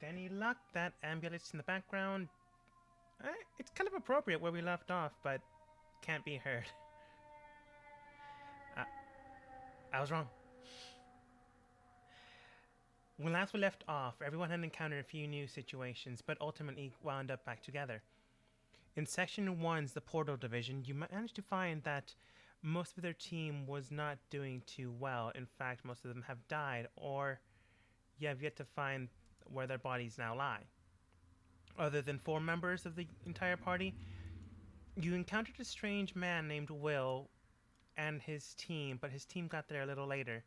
Any luck? That ambulance in the background? It's kind of appropriate where we left off, but can't be heard. Uh, I was wrong. When last we left off, everyone had encountered a few new situations, but ultimately wound up back together. In Section 1's The Portal Division, you managed to find that most of their team was not doing too well. In fact, most of them have died, or you have yet to find where their bodies now lie. Other than 4 members of the entire party, you encountered a strange man named Will and his team, but his team got there a little later.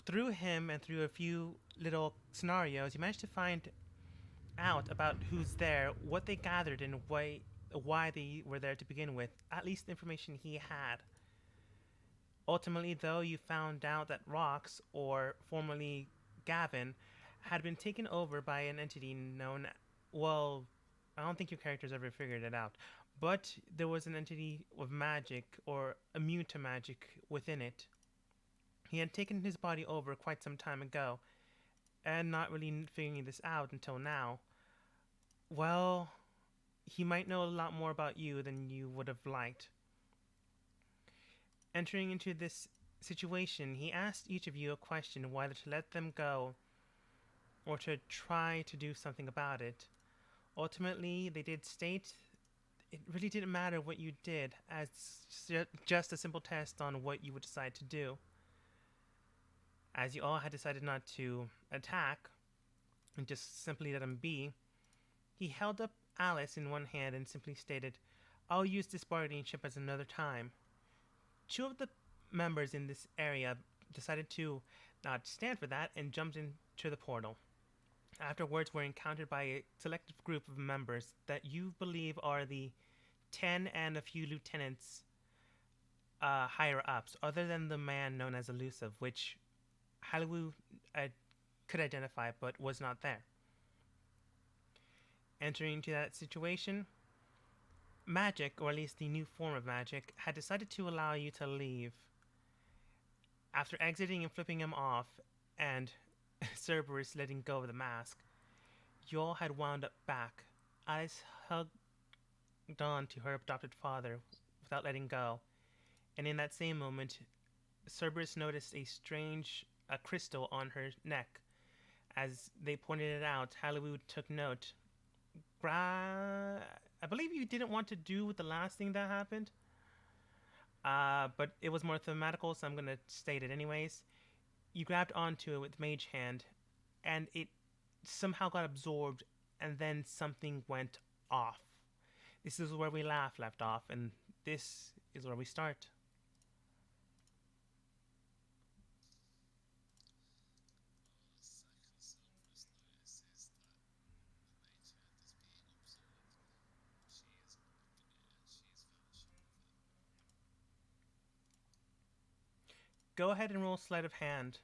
Through him and through a few little scenarios, you managed to find out about who's there, what they gathered, and why they were there to begin with, at least the information he had. Ultimately, though, you found out that Rox, or formerly Gavin, had been taken over by an entity known. Well, I don't think your characters ever figured it out, but there was an entity of magic or immune to magic within it. He had taken his body over quite some time ago, and not really figuring this out until now. Well, he might know a lot more about you than you would have liked. Entering into this situation, he asked each of you a question whether to let them go or to try to do something about it. Ultimately, they did state it really didn't matter what you did, as just a simple test on what you would decide to do. As you all had decided not to attack and just simply let him be, he held up Alice in one hand and simply stated, "I'll use this bargaining chip as another time." 2 of the members in this area decided to not stand for that and jumped into the portal. Afterwards, were encountered by a selective group of members that you believe are the 10 and a few lieutenants higher ups, other than the man known as Elusive, which Hallowoo could identify but was not there. Entering into that situation, magic, or at least the new form of magic, had decided to allow you to leave. After exiting and flipping him off, and Cerberus letting go of the mask, you all had wound up back. Alice hugged on to her adopted father without letting go, and in that same moment, Cerberus noticed a strange crystal on her neck. As they pointed it out, Hallowoo took note. I believe you didn't want to do with the last thing that happened, but it was more thematical, so I'm going to state it anyways. You grabbed onto it with Mage Hand, and it somehow got absorbed, and then something went off. This is where we left off, and this is where we start. Go ahead and roll sleight of hand.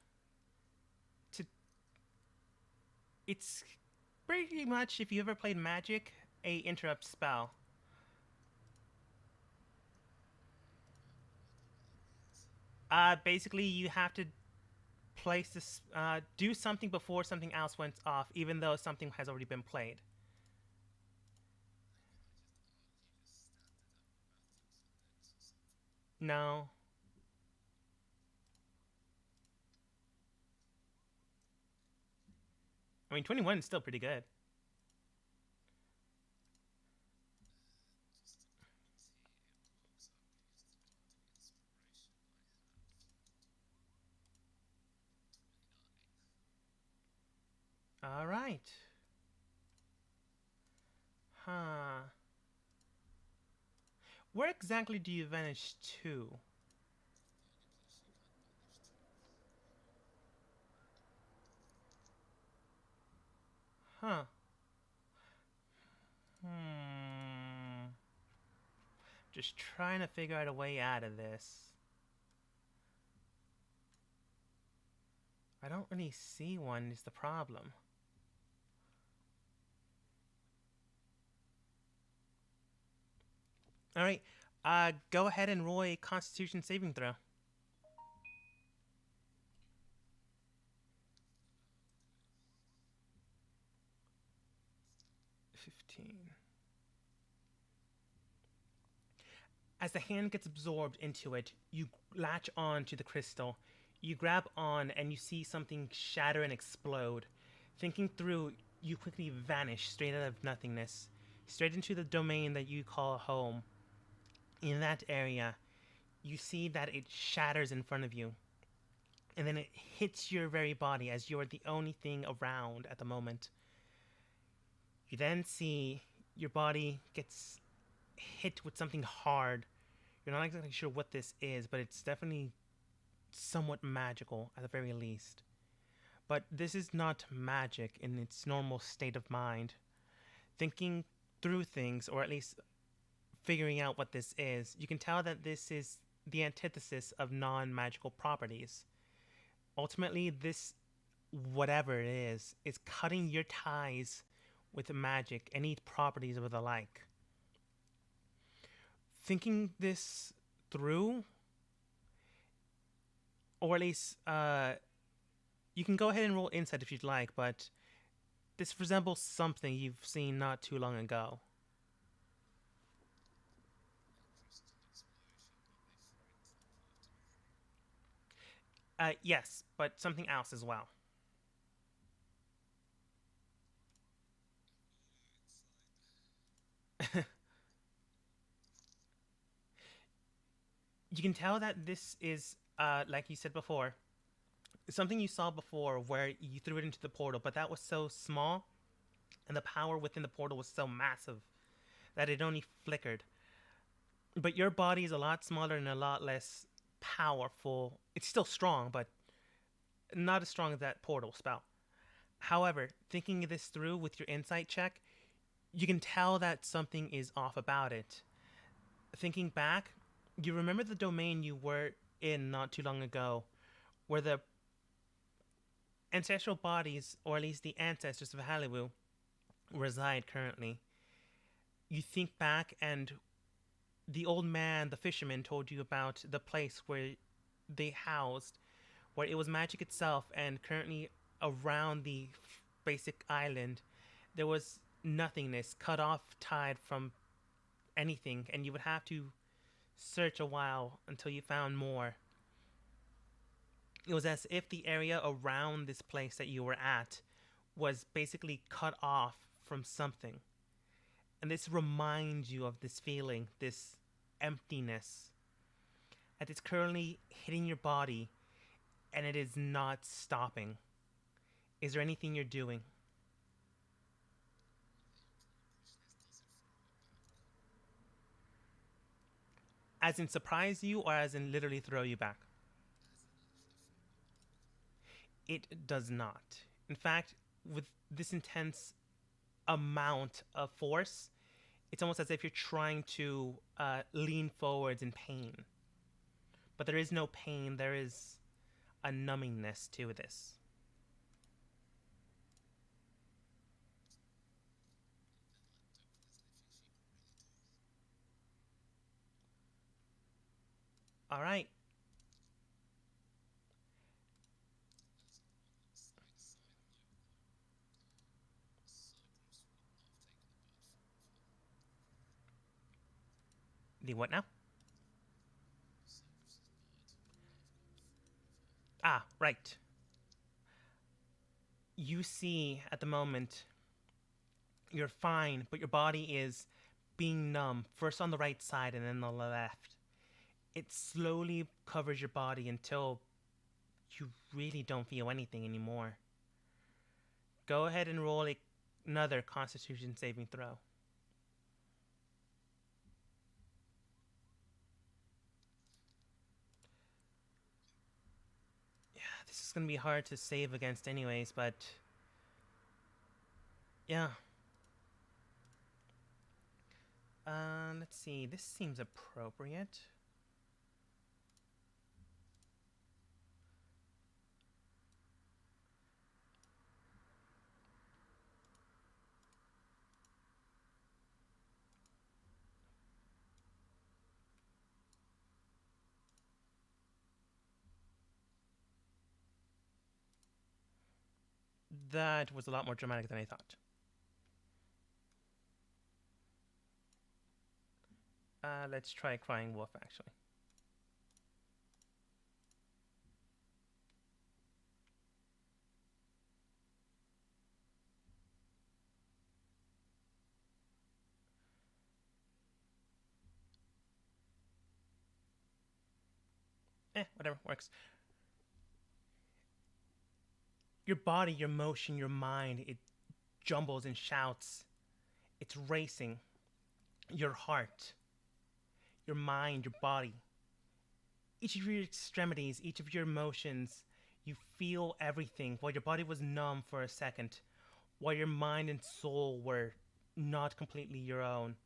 It's pretty much, if you ever played Magic, a interrupt spell. Basically, you have to place this, do something before something else went off, even though something has already been played. No. I mean, 21 is still pretty good. All right. Huh. Where exactly do you vanish to? Huh. Hmm. Just trying to figure out a way out of this. I don't really see one is the problem. All right. Go ahead and roll a Constitution saving throw. 15. As the hand gets absorbed into it, you latch on to the crystal. You grab on and you see something shatter and explode. Thinking through, you quickly vanish straight out of nothingness, straight into the domain that you call home. In that area, you see that it shatters in front of you, and then it hits your very body as you're the only thing around at the moment. You then see your body gets hit with something hard. You're not exactly sure what this is, but it's definitely somewhat magical at the very least. But this is not magic in its normal state of mind. Thinking through things, or at least figuring out what this is, you can tell that this is the antithesis of non magical properties. Ultimately, this, whatever it is cutting your ties with magic, any properties of the like. Thinking this through, or at least you can go ahead and roll insight if you'd like, but this resembles something you've seen not too long ago. Yes, but something else as well. You can tell that this is, like you said before, something you saw before where you threw it into the portal, but that was so small and the power within the portal was so massive that it only flickered. But your body is a lot smaller and a lot less powerful. It's still strong, but not as strong as that portal spell. However, thinking this through with your insight check, you can tell that something is off about it. Thinking back, you remember the domain you were in not too long ago, where the ancestral bodies, or at least the ancestors of Haliwu, reside currently. You think back, and the old man, the fisherman, told you about the place where they housed, where it was magic itself, and currently around the basic island, there was nothingness, cut off, tied from anything, and you would have to search a while until you found more. It was as if the area around this place that you were at was basically cut off from something. And this reminds you of this feeling, this emptiness, that it's currently hitting your body and it is not stopping. Is there anything you're doing? As in surprise you, or as in literally throw you back? It does not. In fact, with this intense amount of force, it's almost as if you're trying to lean forwards in pain. But there is no pain, there is a numbingness to this. All right. The what now? Ah, right. You see at the moment you're fine, but your body is being numb, first on the right side and then on the left. It slowly covers your body until you really don't feel anything anymore. Go ahead and roll another Constitution saving throw. Yeah, this is going to be hard to save against, anyways, but yeah. Let's see. This seems appropriate. That was a lot more dramatic than I thought. Let's try crying wolf, actually. Whatever, works. Your body, your motion, your mind, it jumbles and shouts. It's racing. Your heart, your mind, your body. Each of your extremities, each of your emotions, you feel everything while your body was numb for a second, while your mind and soul were not completely your own.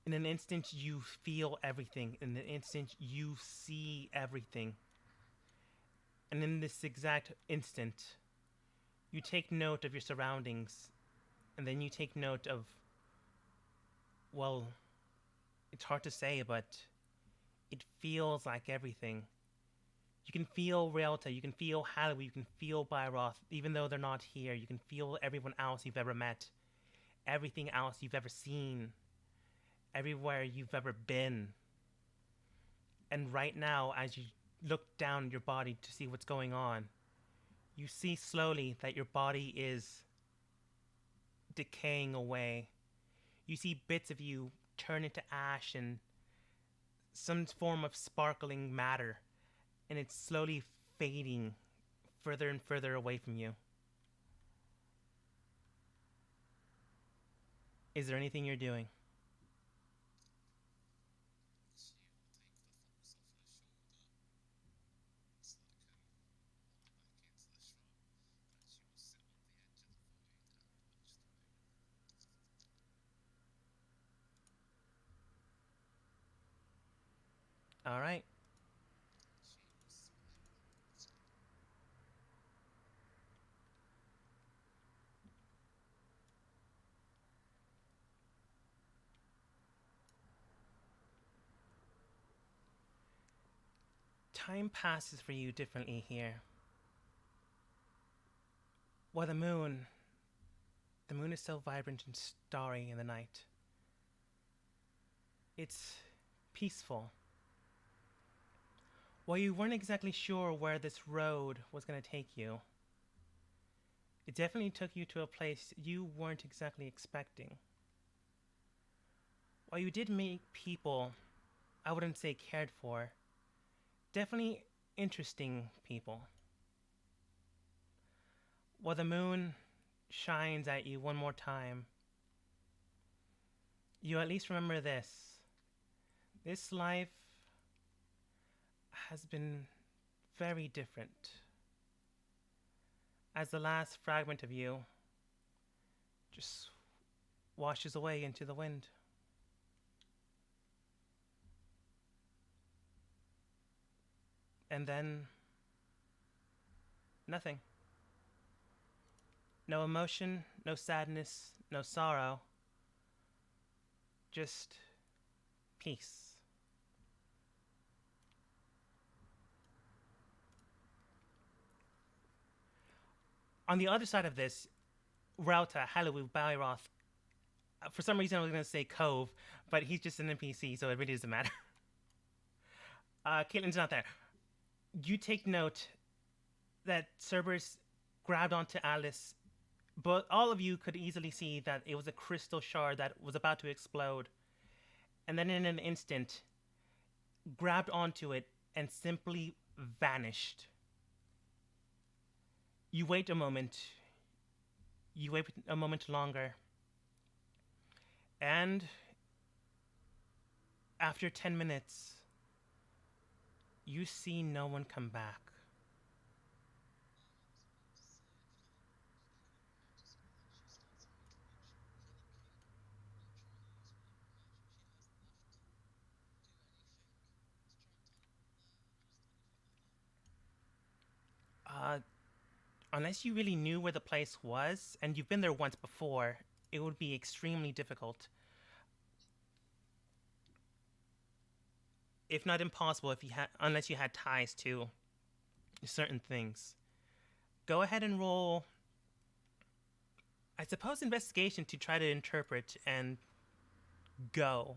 In an instant, you feel everything. In an instant, you see everything. And in this exact instant, you take note of your surroundings, and then you take note of, well, it's hard to say, but it feels like everything. You can feel Realta, you can feel Halloween, you can feel Byroth, even though they're not here. You can feel everyone else you've ever met, everything else you've ever seen, everywhere you've ever been. And right now, as you look down your body to see what's going on, you see slowly that your body is decaying away. You see bits of you turn into ash and some form of sparkling matter, and it's slowly fading further and further away from you. Is there anything you're doing? All right. Time passes for you differently here. While the moon is so vibrant and starry in the night. It's peaceful. While you weren't exactly sure where this road was going to take you, it definitely took you to a place you weren't exactly expecting. While you did meet people I wouldn't say cared for, definitely interesting people. While the moon shines at you one more time, you at least remember this. This life has been very different. As the last fragment of you just washes away into the wind. And then nothing. No emotion, no sadness, no sorrow. Just peace. On the other side of this, Rauta, Halloween, Balroth, for some reason I was going to say Cove, but he's just an NPC, so it really doesn't matter. Caitlin's not there. You take note that Cerberus grabbed onto Alice, but all of you could easily see that it was a crystal shard that was about to explode. And then in an instant, grabbed onto it and simply vanished. You wait a moment. You wait a moment longer. And after 10 minutes, you see no one come back. Uh, Unless you really knew where the place was, and you've been there once before, it would be extremely difficult. If not impossible, if you had, unless you had ties to certain things. Go ahead and roll, I suppose, investigation to try to interpret and go.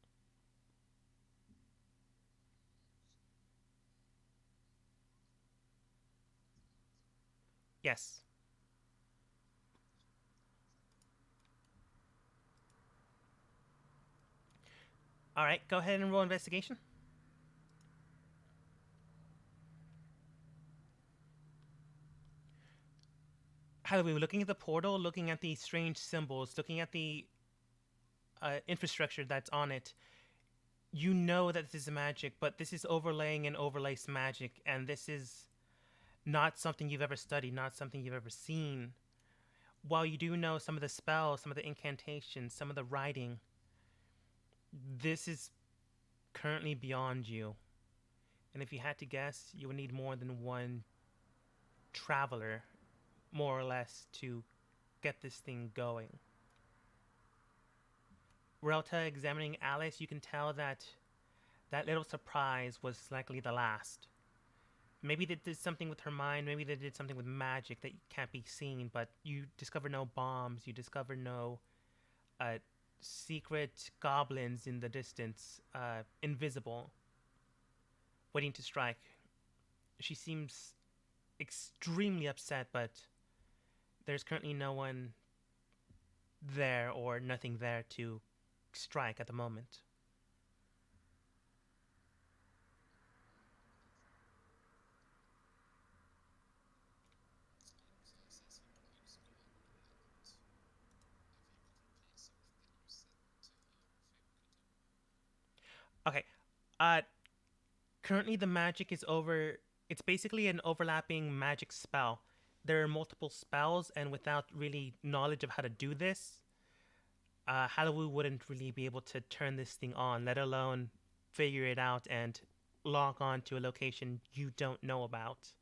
Yes. All right, go ahead and roll investigation. How we were looking at the portal, looking at the strange symbols, looking at the infrastructure that's on it. You know that this is magic, but this is overlaying and overlays magic, and this is not something you've ever studied, not something you've ever seen. While you do know some of the spells, some of the incantations, some of the writing, this is currently beyond you. And if you had to guess, you would need more than one traveler, more or less, to get this thing going. Relta examining Alice, you can tell that that little surprise was likely the last. Maybe they did something with her mind, maybe they did something with magic that can't be seen, but you discover no bombs, you discover no uh, secret goblins in the distance, invisible, waiting to strike. She seems extremely upset, but there's currently no one there or nothing there to strike at the moment. Okay. Uh, Currently the magic is over. It's basically an overlapping magic spell. There are multiple spells, and without really knowledge of how to do this, Halloween wouldn't really be able to turn this thing on, let alone figure it out and log on to a location you don't know about.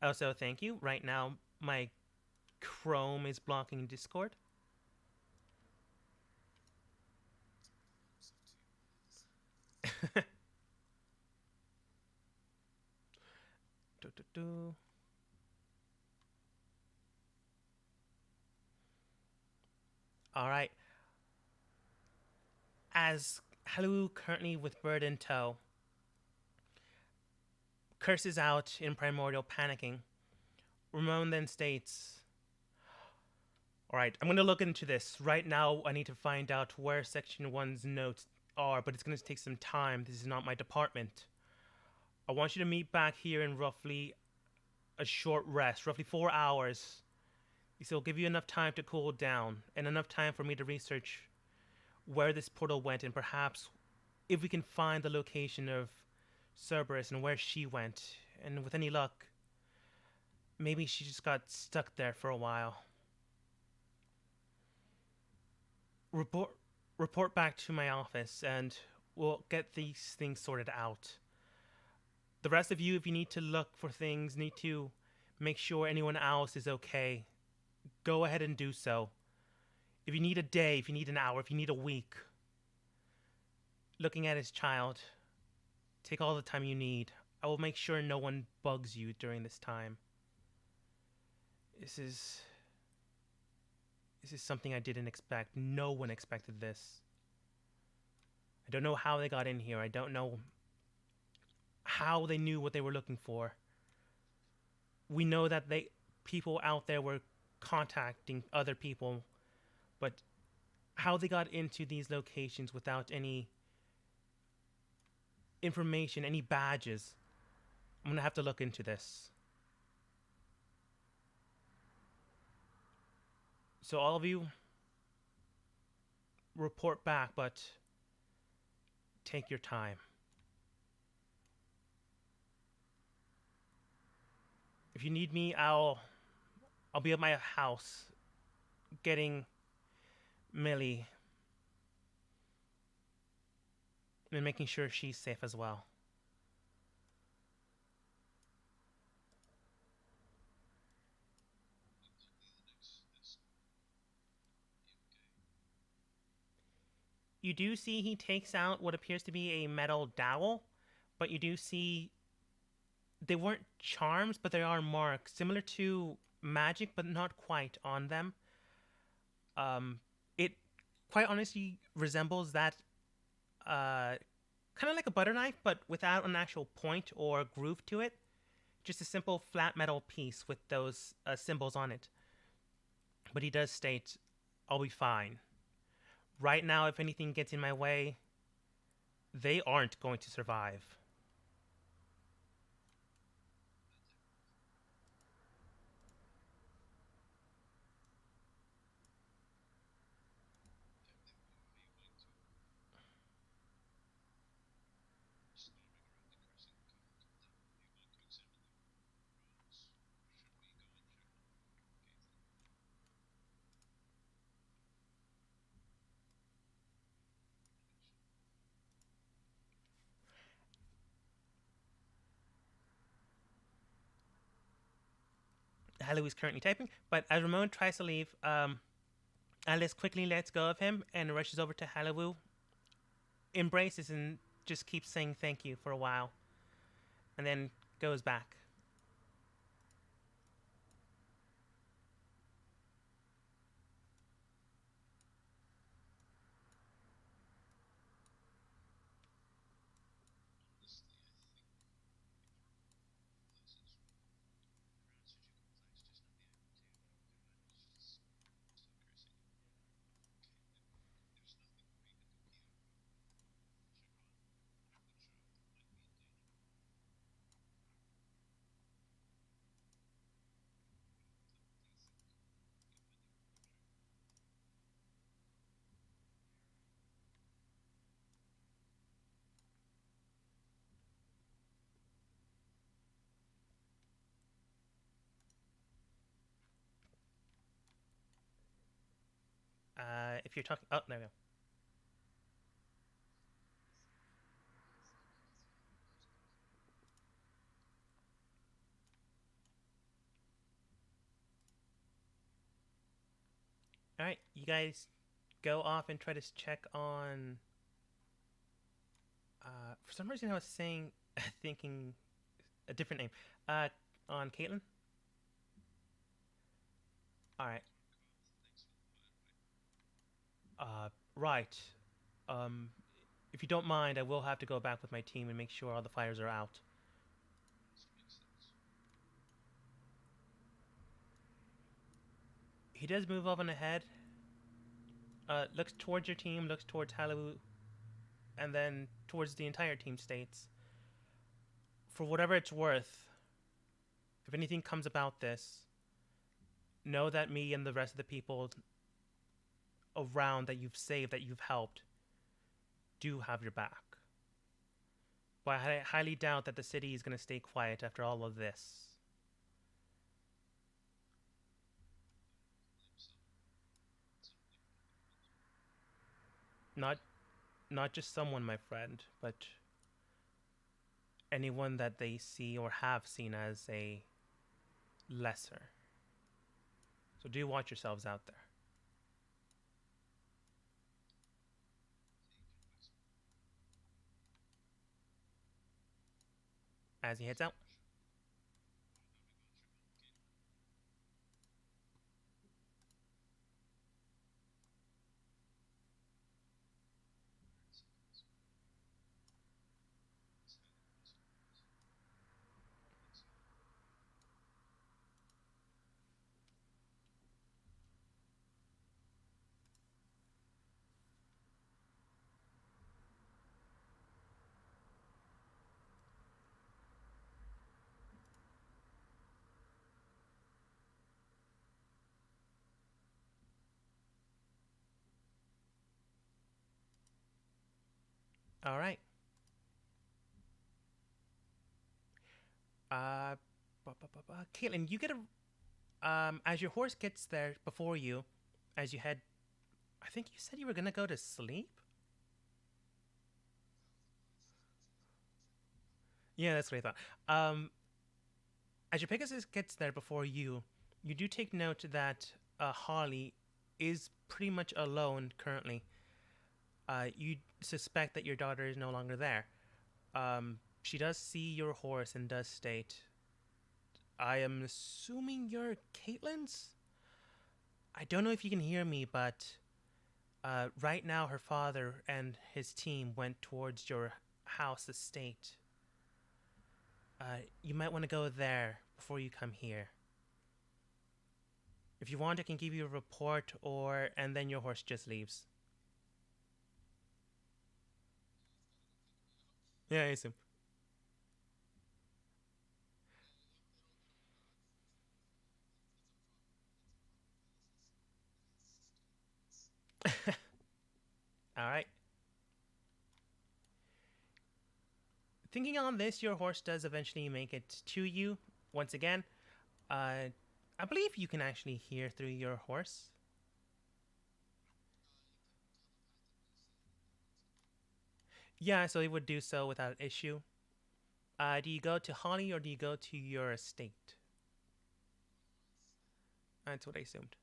Also, thank you. Right now, my Chrome is blocking Discord. Do, do, do. All right. As Halu, currently with bird in tow, curses out in primordial panicking, Ramon then states, all right, I'm going to look into this. Right now, I need to find out where Section 1's notes are, but it's going to take some time. This is not my department. I want you to meet back here in roughly a short rest, roughly 4 hours. This will give you enough time to cool down and enough time for me to research where this portal went and perhaps if we can find the location of Cerberus and where she went. And with any luck, maybe she just got stuck there for a while. Report report back to my office and we'll get these things sorted out. The rest of you, if you need to look for things, need to make sure anyone else is okay, go ahead and do so. If you need a day, if you need an hour, if you need a week, looking at his child, take all the time you need. I will make sure no one bugs you during this time. This is this is something I didn't expect. No one expected this. I don't know how they got in here. I don't know how they knew what they were looking for. We know that they people out there were contacting other people, but how they got into these locations without any information, any badges, I'm gonna have to look into this. So all of you report back, but take your time. If you need me, I'll be at my house getting Millie and making sure she's safe as well. You do see he takes out what appears to be a metal dowel, but you do see they weren't charms, but they are marks similar to magic, but not quite on them. It quite honestly resembles that uh, kind of like a butter knife, but without an actual point or groove to it. Just a simple flat metal piece with those symbols on it. But he does state, I'll be fine. Right now, if anything gets in my way, they aren't going to survive. Halu is currently typing, but as Ramon tries to leave, Alice quickly lets go of him and rushes over to Halu, embraces and just keeps saying thank you for a while, and then goes back. If you're talking, oh, there we go. All right, you guys go off and try to check on. For some reason, I was saying, thinking a different name. Uh, on Caitlin. All right. Right. Um, if you don't mind, I will have to go back with my team and make sure all the fires are out. He does move up and ahead. Looks towards your team, looks towards Halu, and then towards the entire team states. For whatever it's worth, if anything comes about this, know that me and the rest of the people around that you've saved, that you've helped, do have your back. But I highly doubt that the city is going to stay quiet after all of this. Not not just someone, my friend, but anyone that they see or have seen as a lesser. So do watch yourselves out there. As he heads out. All right. Uh, Caitlin, you get a as your horse gets there before you, as you head. I think you said you were gonna go to sleep. Yeah, that's what I thought. As your Pegasus gets there before you, you do take note that Holly is pretty much alone currently. You suspect that your daughter is no longer there. She does see your horse and does state, I am assuming you're Caitlin's? I don't know if you can hear me, but Right now, her father and his team went towards your house estate. You might want to go there before you come here. If you want, I can give you a report, or and then your horse just leaves. Yeah, I assume. All right. Thinking on this, your horse does eventually make it to you. Once again, I believe you can actually hear through your horse. Yeah, so it would do so without issue. Do you go to Holly or do you go to your estate? That's what I assumed.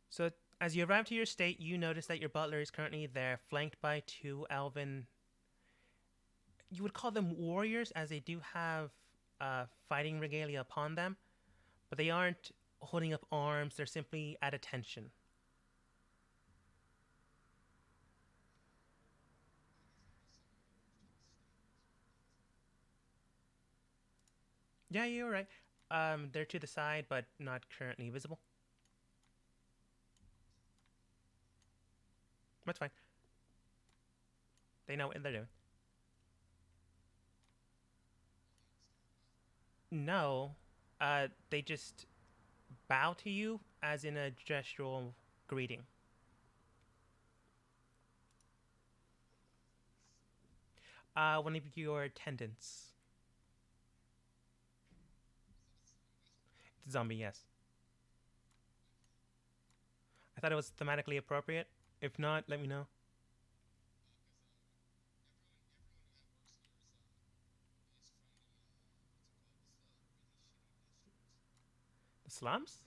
So as you arrive to your estate, you notice that your butler is currently there, flanked by two elven. You would call them warriors, as they do have fighting regalia upon them, but they aren't holding up arms. They're simply at attention. Yeah, you're right. They're to the side, but not currently visible. That's fine. They know what they're doing. No, they just bow to you as in a gestural greeting. One of your attendants. It's a zombie, yes. I thought it was thematically appropriate. If not, let me know. The slums?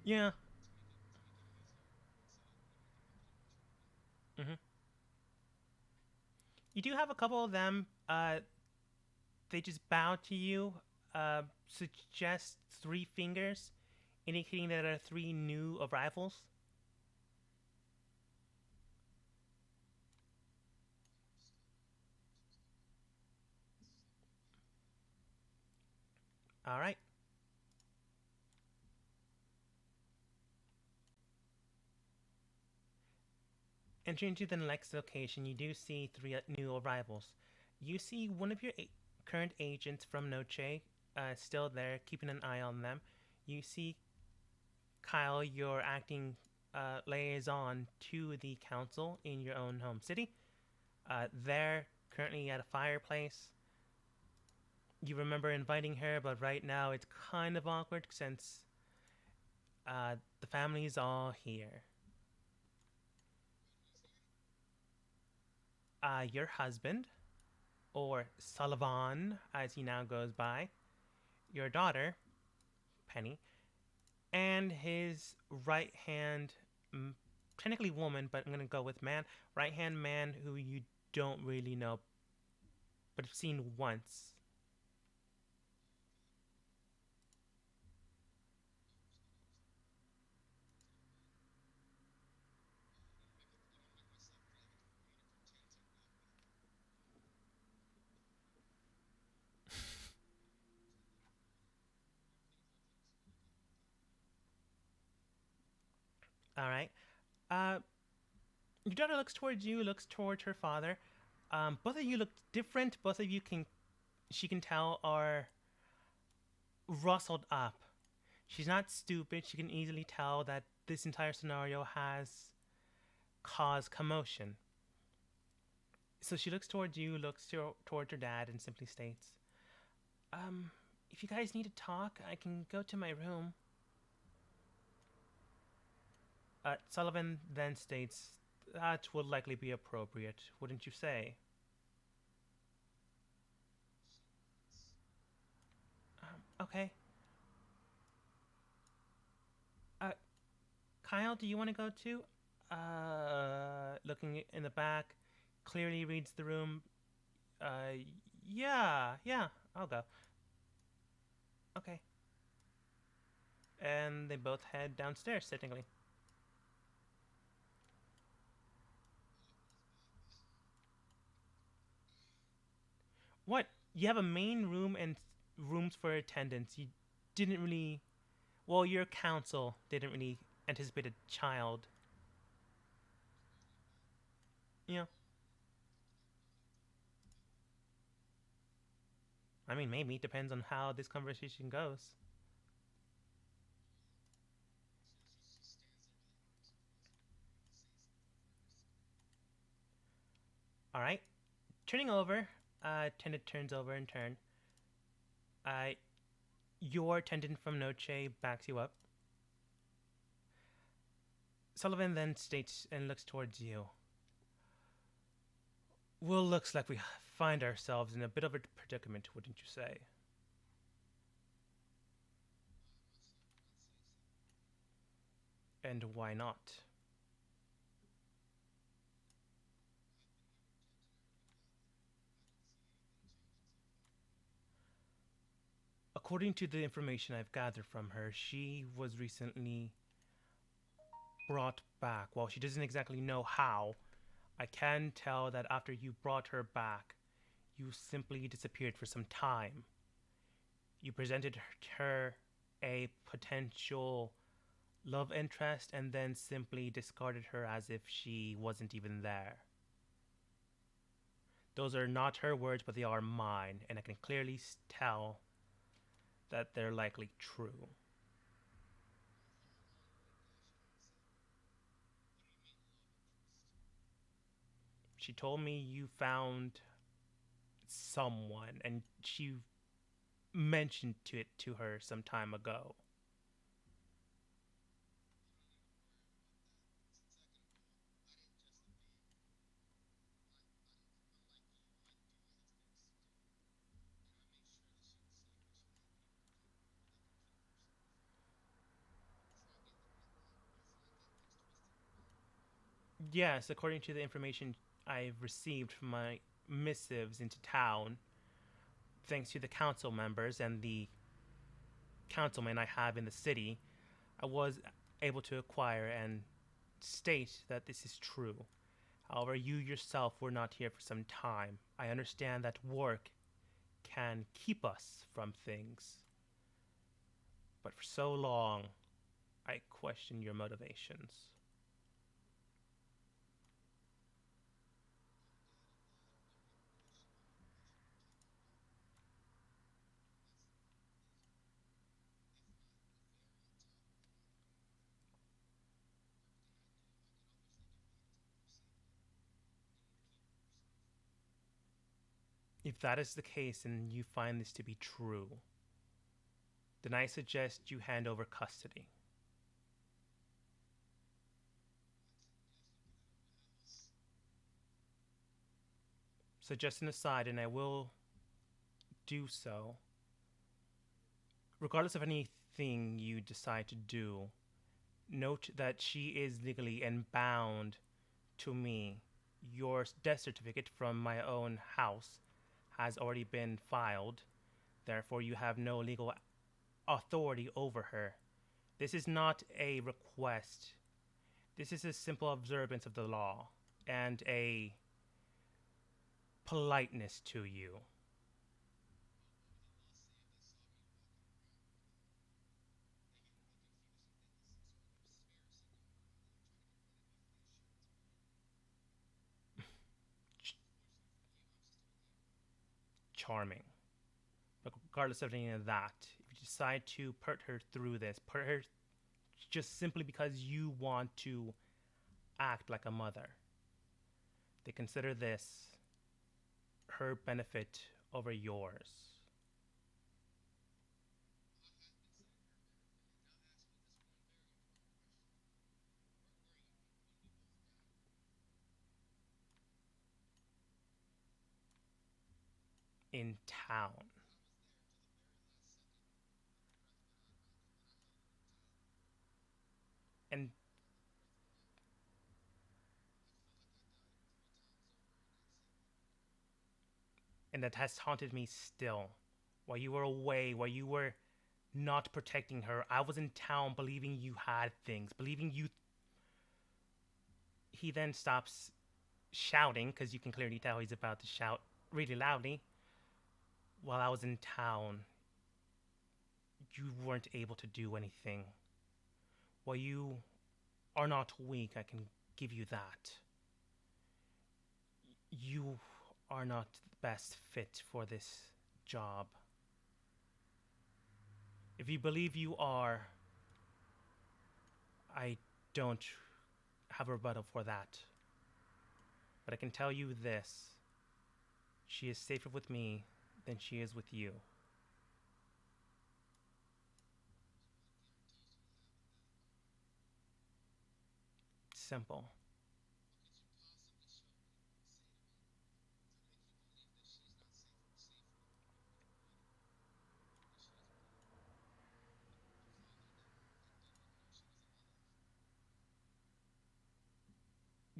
Yeah. Hmm. You do have a couple of them. They just bow to you, suggest three fingers, indicating that there are three new arrivals. All right. Entering into the next location, you do see three new arrivals. You see one of your current agents from Noche still there, keeping an eye on them. You see Kyle, your acting liaison to the council in your own home city. They're currently at a fireplace. You remember inviting her, but right now it's kind of awkward since the family's all here. Your husband, or Sullivan, as he now goes by, your daughter, Penny, and his right hand, technically woman, but I'm going to go with man, right hand man who you don't really know, but have seen once. All right. Uh, your daughter looks towards you, looks towards her father. Both of you look different. Both of you can, she can tell, are rustled up. She's not stupid. She can easily tell that this entire scenario has caused commotion. So she looks towards you, looks towards her dad, and simply states, Um, if you guys need to talk, I can go to my room. Sullivan then states, That would likely be appropriate, wouldn't you say? Okay. Uh, Kyle, do you want to go too? Looking in the back, clearly reads the room. Yeah, I'll go. Okay. And they both head downstairs, technically. What? You have a main room and rooms for attendants. You didn't really. Well, your council didn't really anticipate a child. You know, I mean, maybe. Depends on how this conversation goes. Alright. Turning over. Attendant turns over in turn. Uh, your attendant from Noche backs you up. Sullivan then states and looks towards you. Well, looks like we find ourselves in a bit of a predicament, wouldn't you say? And why not? According to the information I've gathered from her, she was recently brought back. While she doesn't exactly know how, I can tell that after you brought her back, you simply disappeared for some time. You presented her a potential love interest and then simply discarded her as if she wasn't even there. Those are not her words, but they are mine, and I can clearly tell that they're likely true. She told me you found someone, and she mentioned it to her some time ago. Yes, according to the information I've received from my missives into town, thanks to the council members and the councilmen I have in the city, I was able to acquire and state that this is true. However, you yourself were not here for some time. I understand that work can keep us from things, but for so long, I question your motivations. If that is the case and you find this to be true, then I suggest you hand over custody. So, just an aside, and I will do so, regardless of anything you decide to do, note that she is legally and bound to me. Your death certificate from my own house has already been filed. Therefore, you have no legal authority over her. This is not a request. This is a simple observance of the law and a politeness to you. Ch- Charming. But regardless of any of that, if you decide to put her through this, put her just simply because you want to act like a mother, they consider this her benefit over yours. In town. And and that has haunted me still. While you were away, while you were not protecting her. I was in town believing you had things, believing you. He then stops shouting because you can clearly tell he's about to shout really loudly. While I was in town, you weren't able to do anything. While you are not weak, I can give you that. You are not the best fit for this job. If you believe you are, I don't have a rebuttal for that. But I can tell you this: she is safer with me than she is with you. Simple.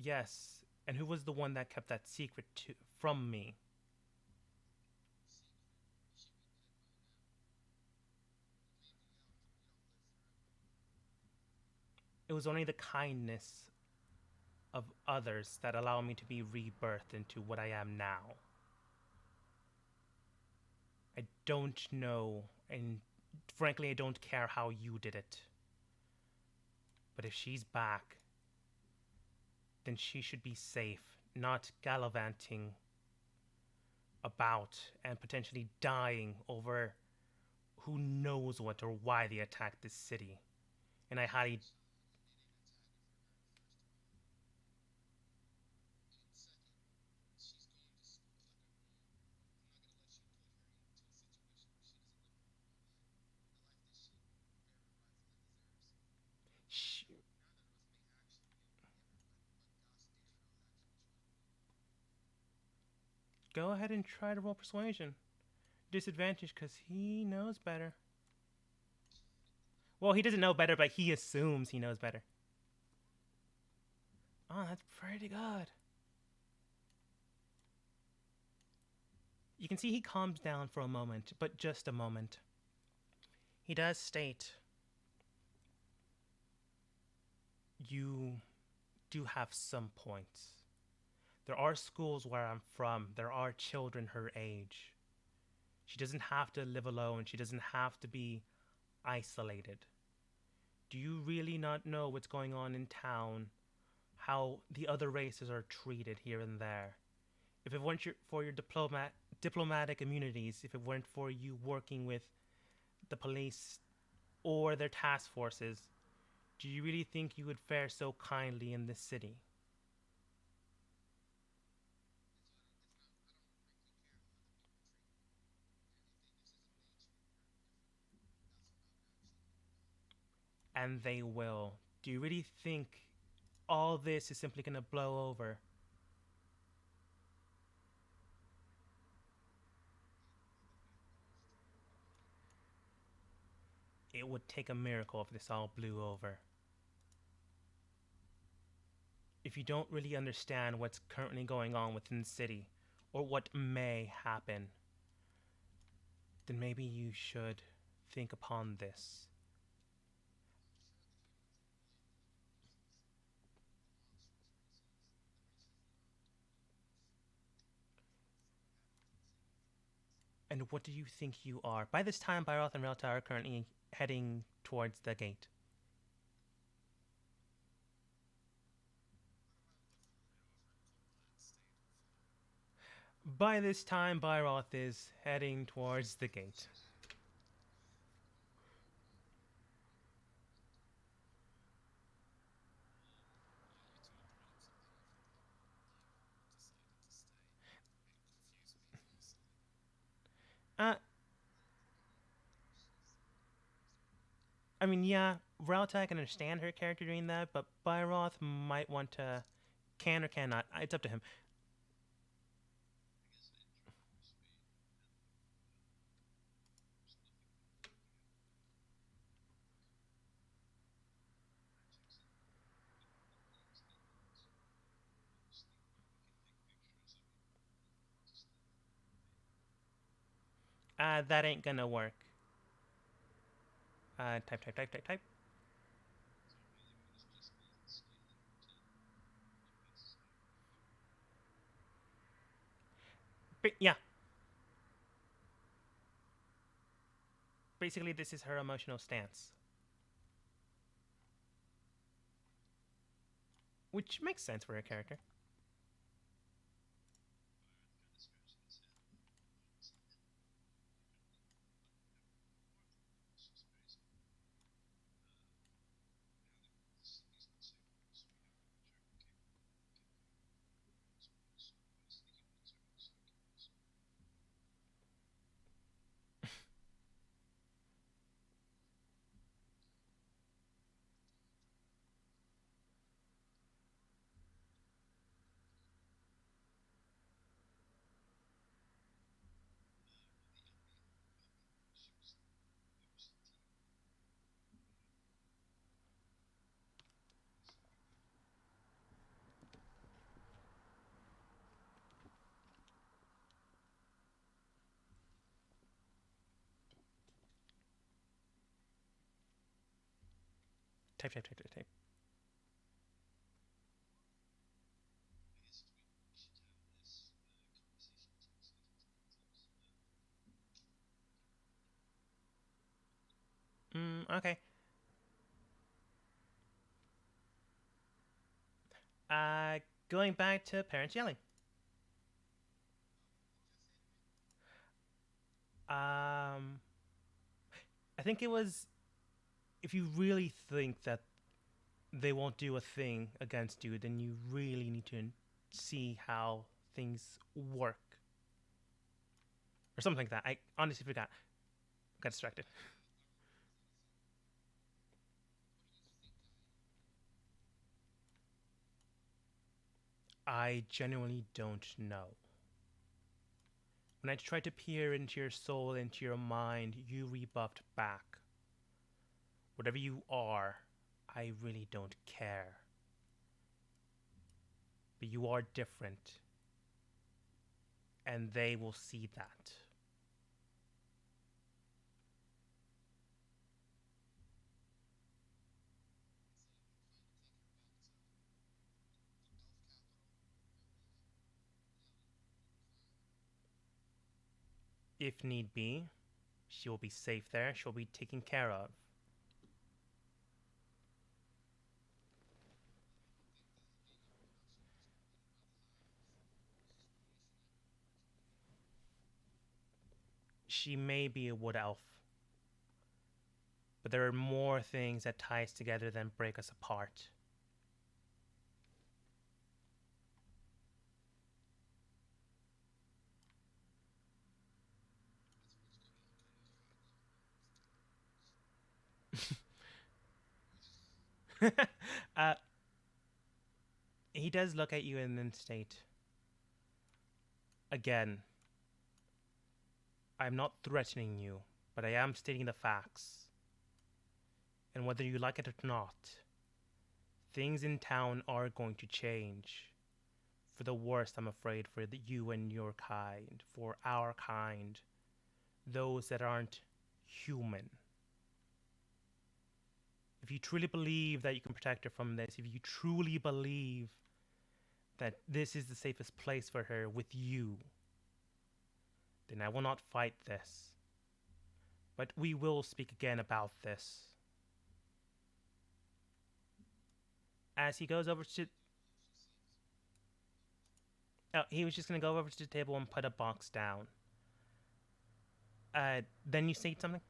Yes. And who was the one that kept that secret from me? It was only the kindness of others that allowed me to be rebirthed into what I am now. I don't know, and frankly, I don't care how you did it. But if she's back, then she should be safe, not gallivanting about and potentially dying over who knows what or why they attacked this city. And I highly. Sh- Go ahead and try to roll persuasion. Disadvantage because he knows better. Well, he doesn't know better, but he assumes he knows better. Oh, that's pretty good. You can see he calms down for a moment, but just a moment. He does state, you do have some points. There are schools where I'm from, there are children her age. She doesn't have to live alone, she doesn't have to be isolated. Do you really not know what's going on in town? How the other races are treated here and there? If it weren't for your diplomatic immunities, if it weren't for you working with the police or their task forces, do you really think you would fare so kindly in this city? And they will. Do you really think all this is simply going to blow over? It would take a miracle if this all blew over. If you don't really understand what's currently going on within the city, or what may happen, then maybe you should think upon this. And what do you think you are? By this time, Byroth and Relta are currently heading towards the gate. By this time, Byroth is heading towards the gate. Uh, I mean, yeah, Relta, I can understand her character doing that, but Byroth might want to, can or cannot. It's up to him. That ain't gonna work. Type. Yeah, basically, this is her emotional stance, which makes sense for her character. Type. Okay. Uh, Going back to parents yelling. Um, I think it was if you really think that they won't do a thing against you, then you really need to see how things work or something like that. I honestly forgot. Got distracted. I genuinely don't know. When I tried to peer into your soul, into your mind, you rebuffed back. Whatever you are, I really don't care. But you are different, and they will see that. If need be, she will be safe there. She'll be taken care of. She may be a wood elf, but there are more things that tie us together than break us apart. uh, he does look at you and then state, again, I'm not threatening you, but I am stating the facts. And whether you like it or not, things in town are going to change. For the worst, I'm afraid, for you and your kind, for our kind, those that aren't human. If you truly believe that you can protect her from this, if you truly believe that this is the safest place for her with you, then I will not fight this. But we will speak again about this. As he goes over to. Oh, he was just going to go over to the table and put a box down. Then you say something?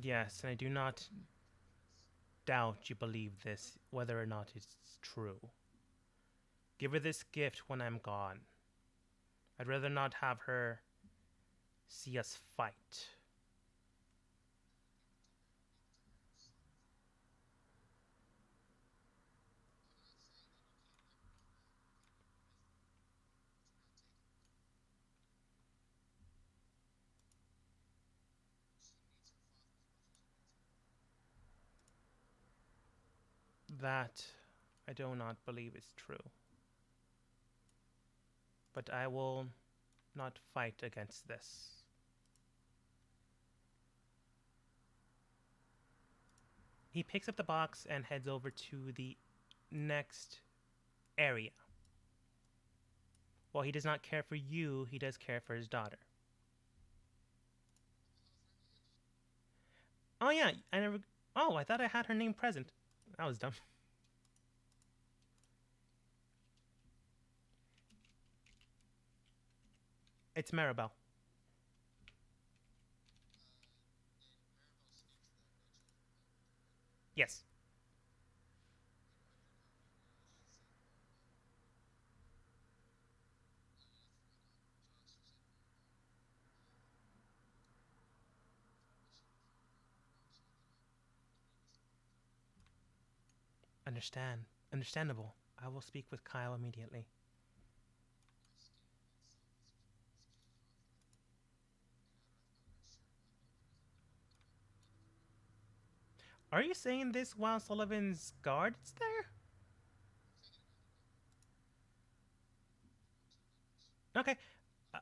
Yes, and I do not doubt you believe this, whether or not it's true. Give her this gift when I'm gone. I'd rather not have her see us fight. That I do not believe is true. But I will not fight against this. He picks up the box and heads over to the next area. While he does not care for you, he does care for his daughter. Oh yeah, I never. Oh, I thought I had her name present. That was dumb. It's Maribel. Yes. Understandable. I will speak with Kyle immediately. Are you saying this while Sullivan's guard is there? Okay. Uh,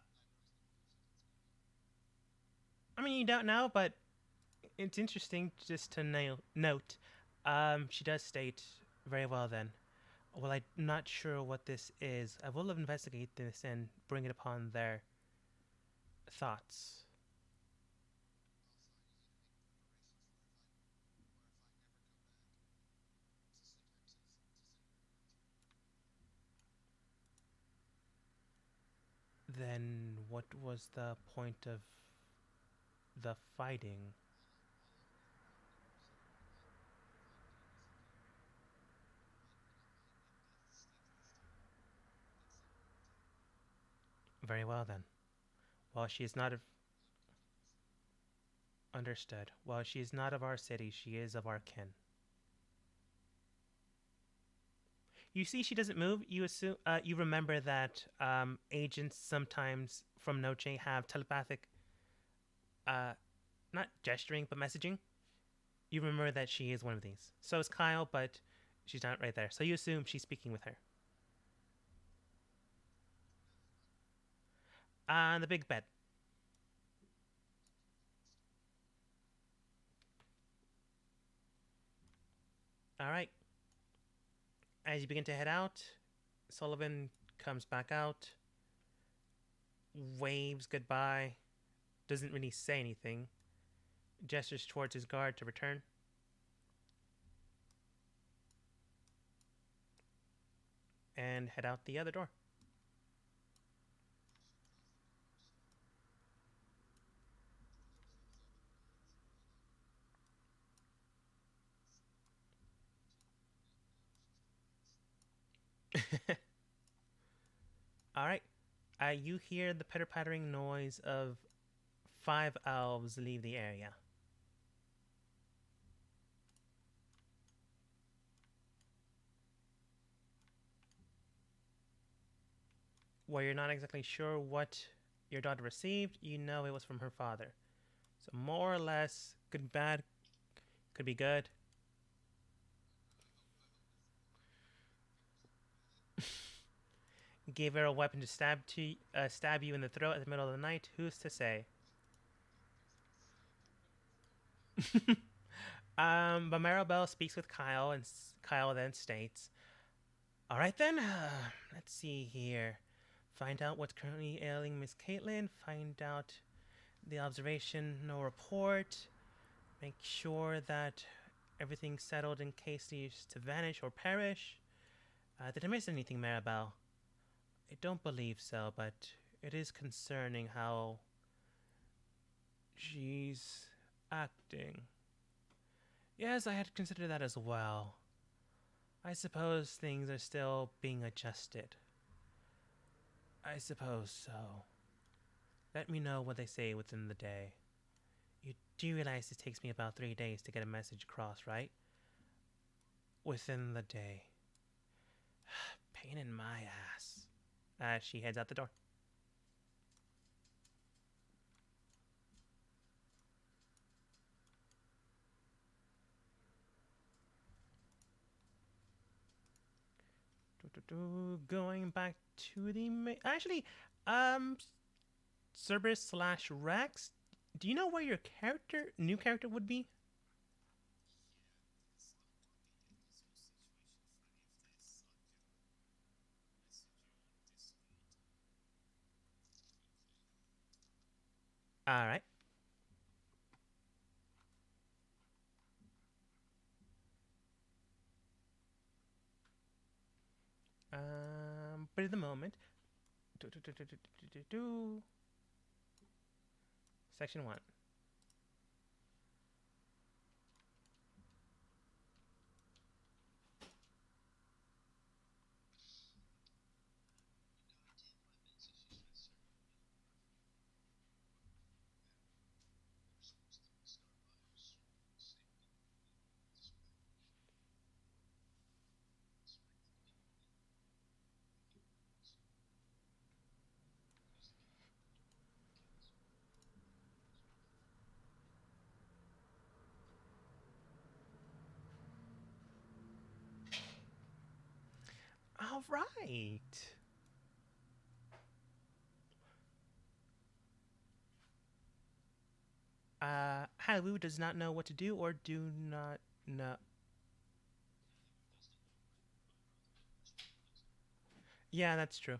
I mean, you don't know, but it's interesting just to note. She does state very well then. Well, I'm not sure what this is. I will investigate this and bring it upon their thoughts. Then what was the point of the fighting? Very well then. While she is not of understood. While she is not of our city, she is of our kin. You see, she doesn't move. You assume. You remember that agents sometimes from Noche have telepathic, uh, not gesturing, but messaging. You remember that she is one of these. So is Kyle, but she's not right there. So you assume she's speaking with her. On the big bed. All right. As you begin to head out, Sullivan comes back out, waves goodbye, doesn't really say anything, gestures towards his guard to return, and head out the other door. All right. You hear the pitter pattering noise of 5 elves leave the area. While you're not exactly sure what your daughter received, you know it was from her father. So more or less, good, bad, could be good. Gave her a weapon to stab you in the throat at the middle of the night. Who's to say? But Maribel speaks with Kyle, and Kyle then states, "All right then, let's see here. Find out what's currently ailing Miss Caitlin. Find out the observation, no report. Make sure that everything's settled in case he is to vanish or perish. Did I miss anything, Maribel? I don't believe so, but it is concerning how she's acting. Yes, I had considered that as well. I suppose things are still being adjusted. I suppose so. Let me know what they say within the day. You do realize it takes me about 3 days to get a message across, right? Within the day. Pain in my ass. As she heads out the door. Going back to the actually, um, Cerberus slash Rex. Do you know where your new character, would be? All right. But at the moment, do, do, do, do, do, do, do, do. Section 1. All right. Halu does not know what to do or do not know. Yeah, that's true.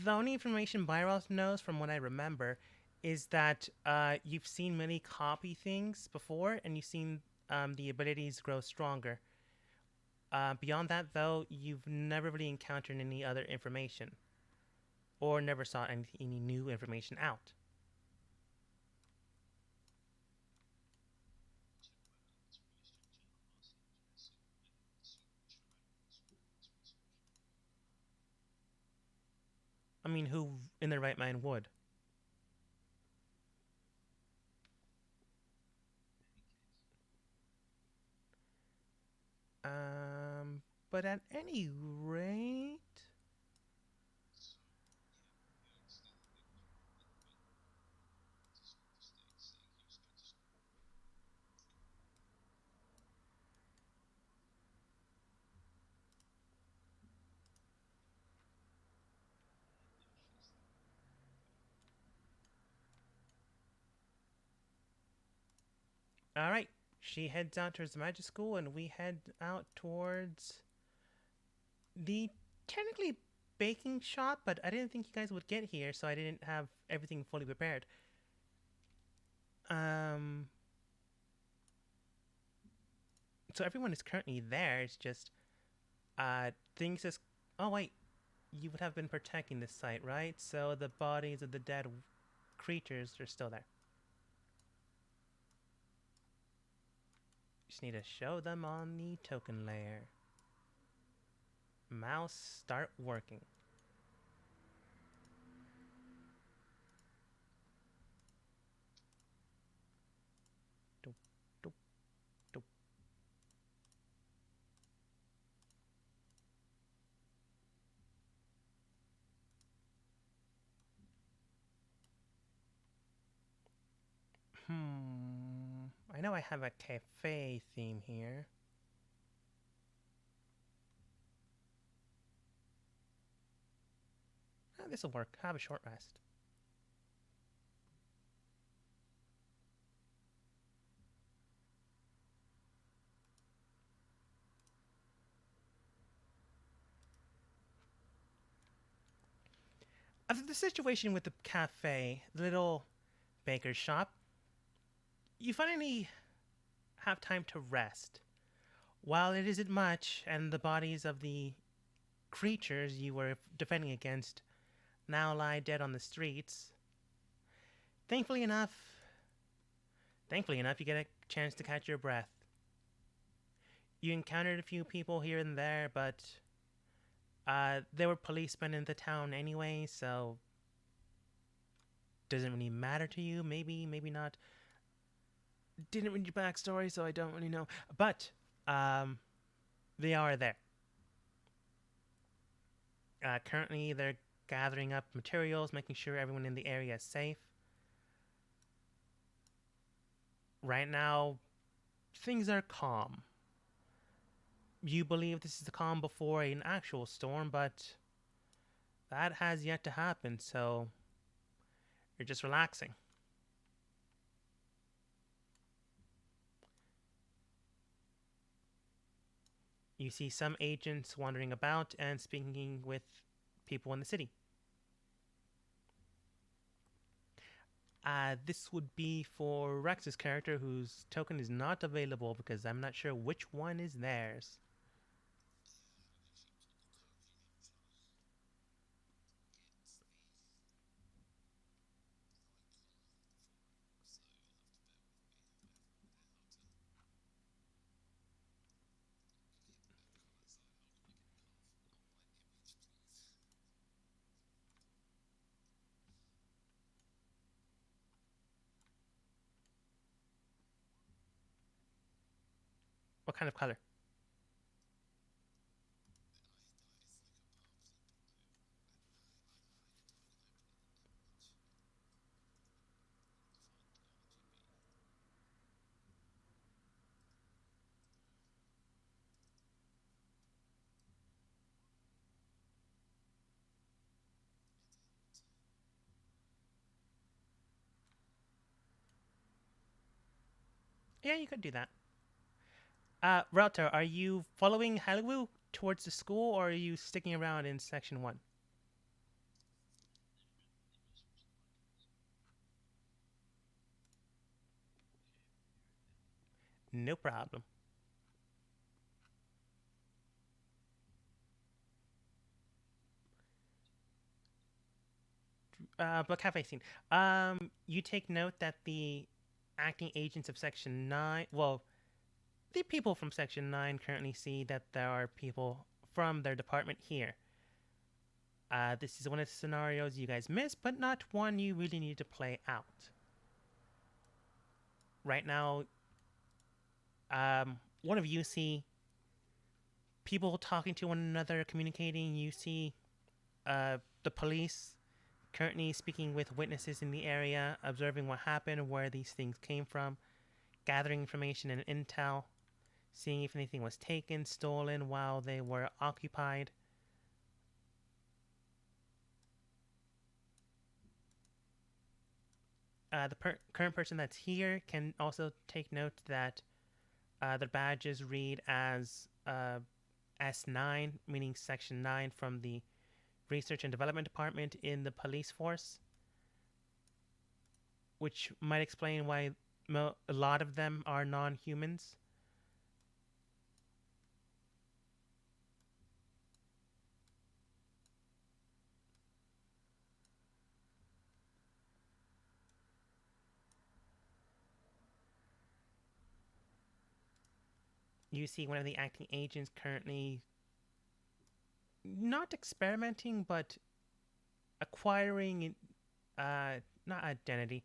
The only information Byros knows, from what I remember, is that you've seen many copy things before, and you've seen the abilities grow stronger. Beyond that, though, you've never really encountered any other information, or never saw any new information out. I mean, who in their right mind would? Um, but at any rate, all right. She heads out towards the magic school, and we head out towards the technically baking shop. But I didn't think you guys would get here, so I didn't have everything fully prepared. Um, so everyone is currently there. It's just things just. Oh wait, you would have been protecting this site, right? So the bodies of the dead creatures are still there. Just need to show them on the token layer. Mouse, start working. Doop, doop, doop. I know I have a cafe theme here. This will work. Have a short rest. After the situation with the cafe, the little baker's shop, you finally have time to rest. While it isn't much, and the bodies of the creatures you were defending against now lie dead on the streets, thankfully enough, you get a chance to catch your breath. You encountered a few people here and there, but there were policemen in the town anyway, so doesn't really matter to you. Maybe, maybe not. Didn't read your backstory, so I don't really know. But um, they are there. Currently, they're gathering up materials, making sure everyone in the area is safe. Right now, things are calm. You believe this is the calm before an actual storm, but that has yet to happen, so you're just relaxing. You see some agents wandering about and speaking with people in the city. This would be for Rex's character, whose token is not available because I'm not sure which one is theirs. What kind of color? Yeah, you could do that. Router, are you following Haliwu towards the school, or are you sticking around in section 1? No problem. But cafe scene. You take note that the acting agents of section 9, well, the people from section 9 currently see that there are people from their department here. This is one of the scenarios you guys missed, but not one you really need to play out. Right now, one of you see people talking to one another, communicating. You see the police currently speaking with witnesses in the area, observing what happened, where these things came from, gathering information and intel, seeing if anything was taken, stolen while they were occupied. The current person that's here can also take note that their badges read as S9, meaning Section 9 from the Research and Development Department in the police force, which might explain why a lot of them are non humans. You see one of the acting agents currently not experimenting, but acquiring, not identity.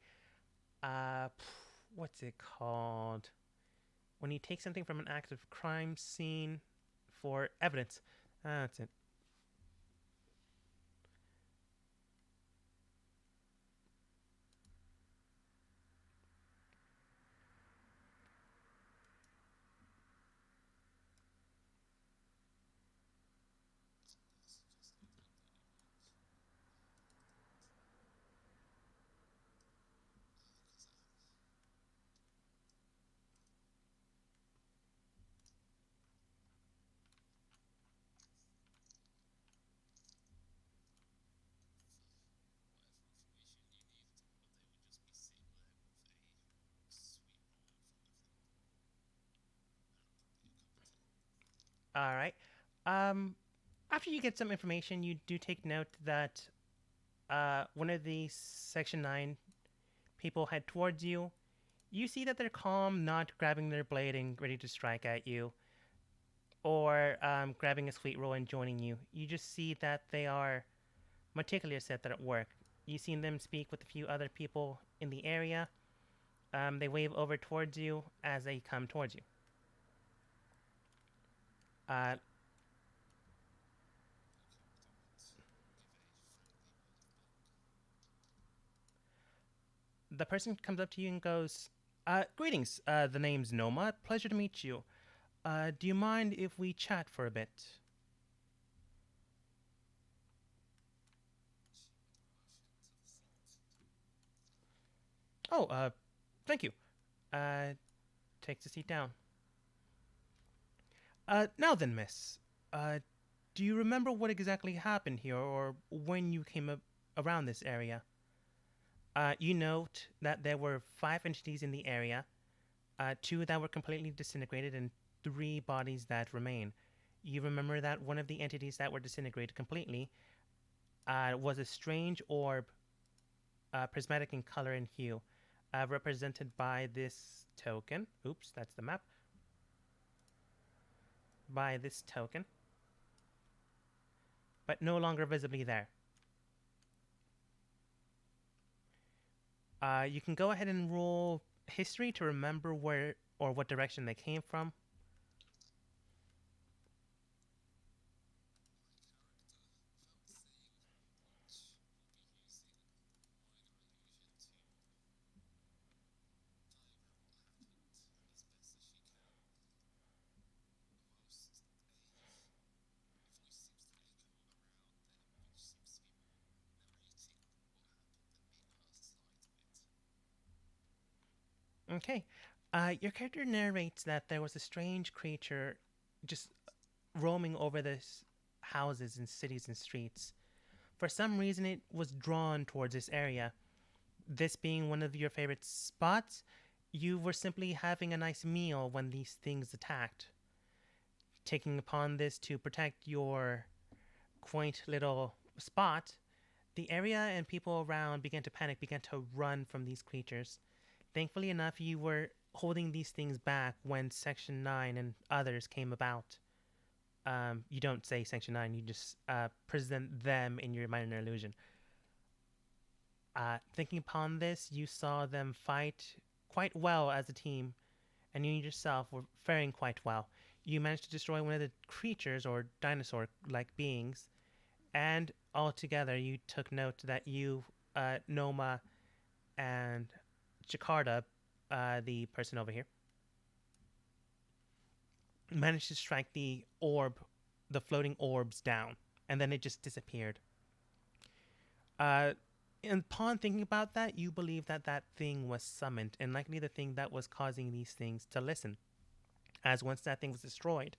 Uh, what's it called? When you take something from an active crime scene for evidence. That's it. All right. Um, After you get some information, you do take note that one of the Section 9 people head towards you. You see that they're calm, not grabbing their blade and ready to strike at you, or grabbing a sweet roll and joining you. You just see that they are meticulous at their work. You see them speak with a few other people in the area. They wave over towards you as they come towards you. Uh, the person comes up to you and goes, "Greetings. The name's Noma. Pleasure to meet you. Do you mind if we chat for a bit?" "Oh, thank you." Uh, Takes a seat down. Now then, miss. Uh, do you remember what exactly happened here or when you came around this area? You note that there were five entities in the area, two that were completely disintegrated, and three bodies that remain. You remember that one of the entities that were disintegrated completely was a strange orb, prismatic in color and hue, represented by this token. Oops, that's the map. By this token, but no longer visibly there. You can go ahead and roll history to remember where or what direction they came from. Okay. Your character narrates that there was a strange creature just roaming over the houses and cities and streets. For some reason, it was drawn towards this area. This being one of your favorite spots, you were simply having a nice meal when these things attacked. Taking upon this to protect your quaint little spot, the area and people around began to panic, began to run from these creatures. Thankfully enough, you were holding these things back when Section 9 and others came about. You don't say Section 9, you just present them in your minor illusion. Thinking upon this, you saw them fight quite well as a team, and you yourself were faring quite well. You managed to destroy one of the creatures or dinosaur like beings, and altogether you took note that you, Noma, and Jakarta, the person over here, managed to strike the floating orbs down, and then it just disappeared. Uh, and upon thinking about that, you believe that that thing was summoned, and likely the thing that was causing these things to listen. As once that thing was destroyed,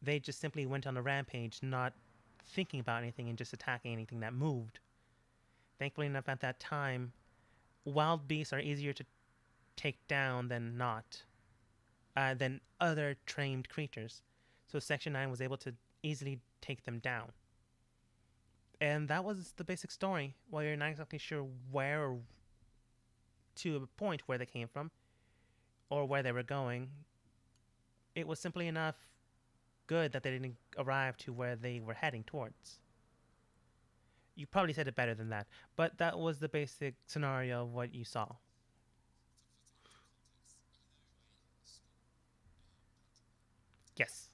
they just simply went on a rampage, not thinking about anything and just attacking anything that moved. Thankfully enough, at that time, wild beasts are easier to take down than other trained creatures. So Section 9 was able to easily take them down. And that was the basic story. While you're not exactly sure where or to a point where they came from or where they were going, it was simply enough good that they didn't arrive to where they were heading towards. You probably said it better than that, but that was the basic scenario of what you saw. Yes.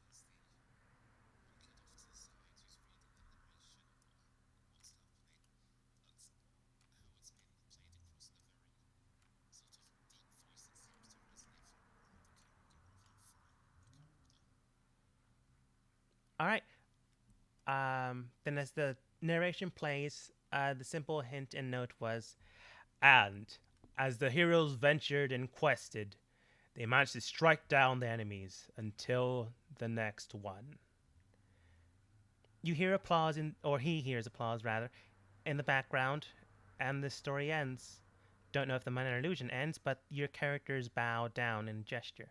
All right. Then, as the narration plays, the simple hint and note was, and as the heroes ventured and quested, they managed to strike down the enemies until the next one. You hear applause, or he hears applause rather, in the background, and the story ends. Don't know if the minor illusion ends, but your characters bow down in gesture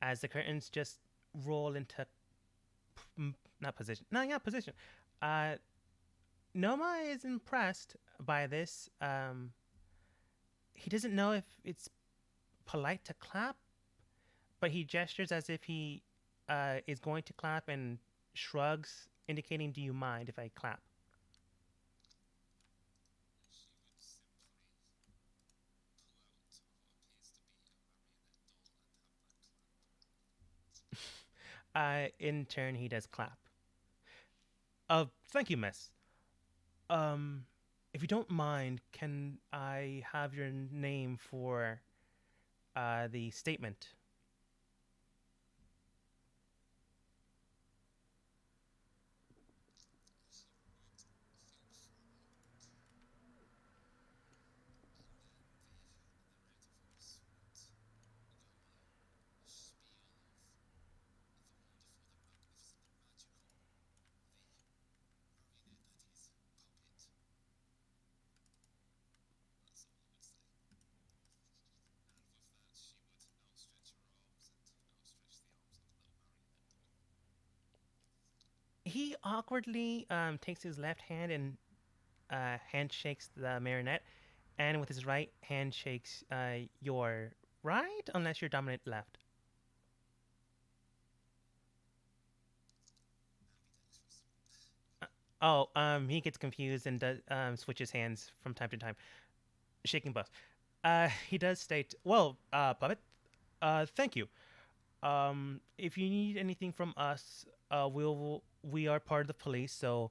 as the curtains just roll into not position. No, yeah, position. Uh, Noma is impressed by this. He doesn't know if it's polite to clap, but he gestures as if he is going to clap and shrugs, indicating, "Do you mind if I clap?" In turn, he does clap. Thank you, miss. Um, if you don't mind, can I have your name for the statement? He awkwardly takes his left hand and handshakes the marionette, and with his right hand shakes your right, unless you're dominant left. He gets confused and does switches hands from time to time, shaking both. He does state, "Well, puppet, thank you. If you need anything from us, we are part of the police. So,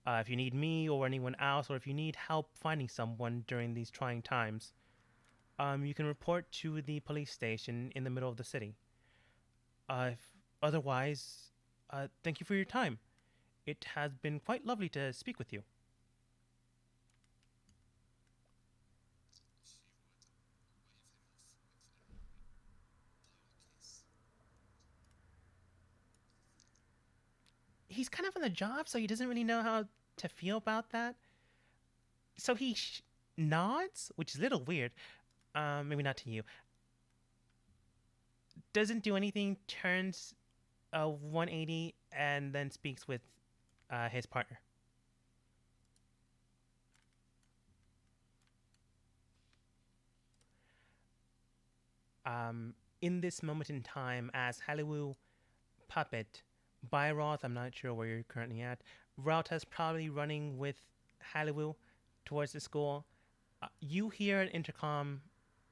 if you need me or anyone else, or if you need help finding someone during these trying times, you can report to the police station in the middle of the city. If otherwise, thank you for your time. It has been quite lovely to speak with you." He's kind of on the job, so he doesn't really know how to feel about that. So he nods, which is a little weird. Maybe not to you. Doesn't do anything. Turns a 180 and then speaks with his partner. In this moment in time, as Haliwu puppet, Byroth, I'm not sure where you're currently at. Ralta's probably running with Haliwu towards the school. You hear an intercom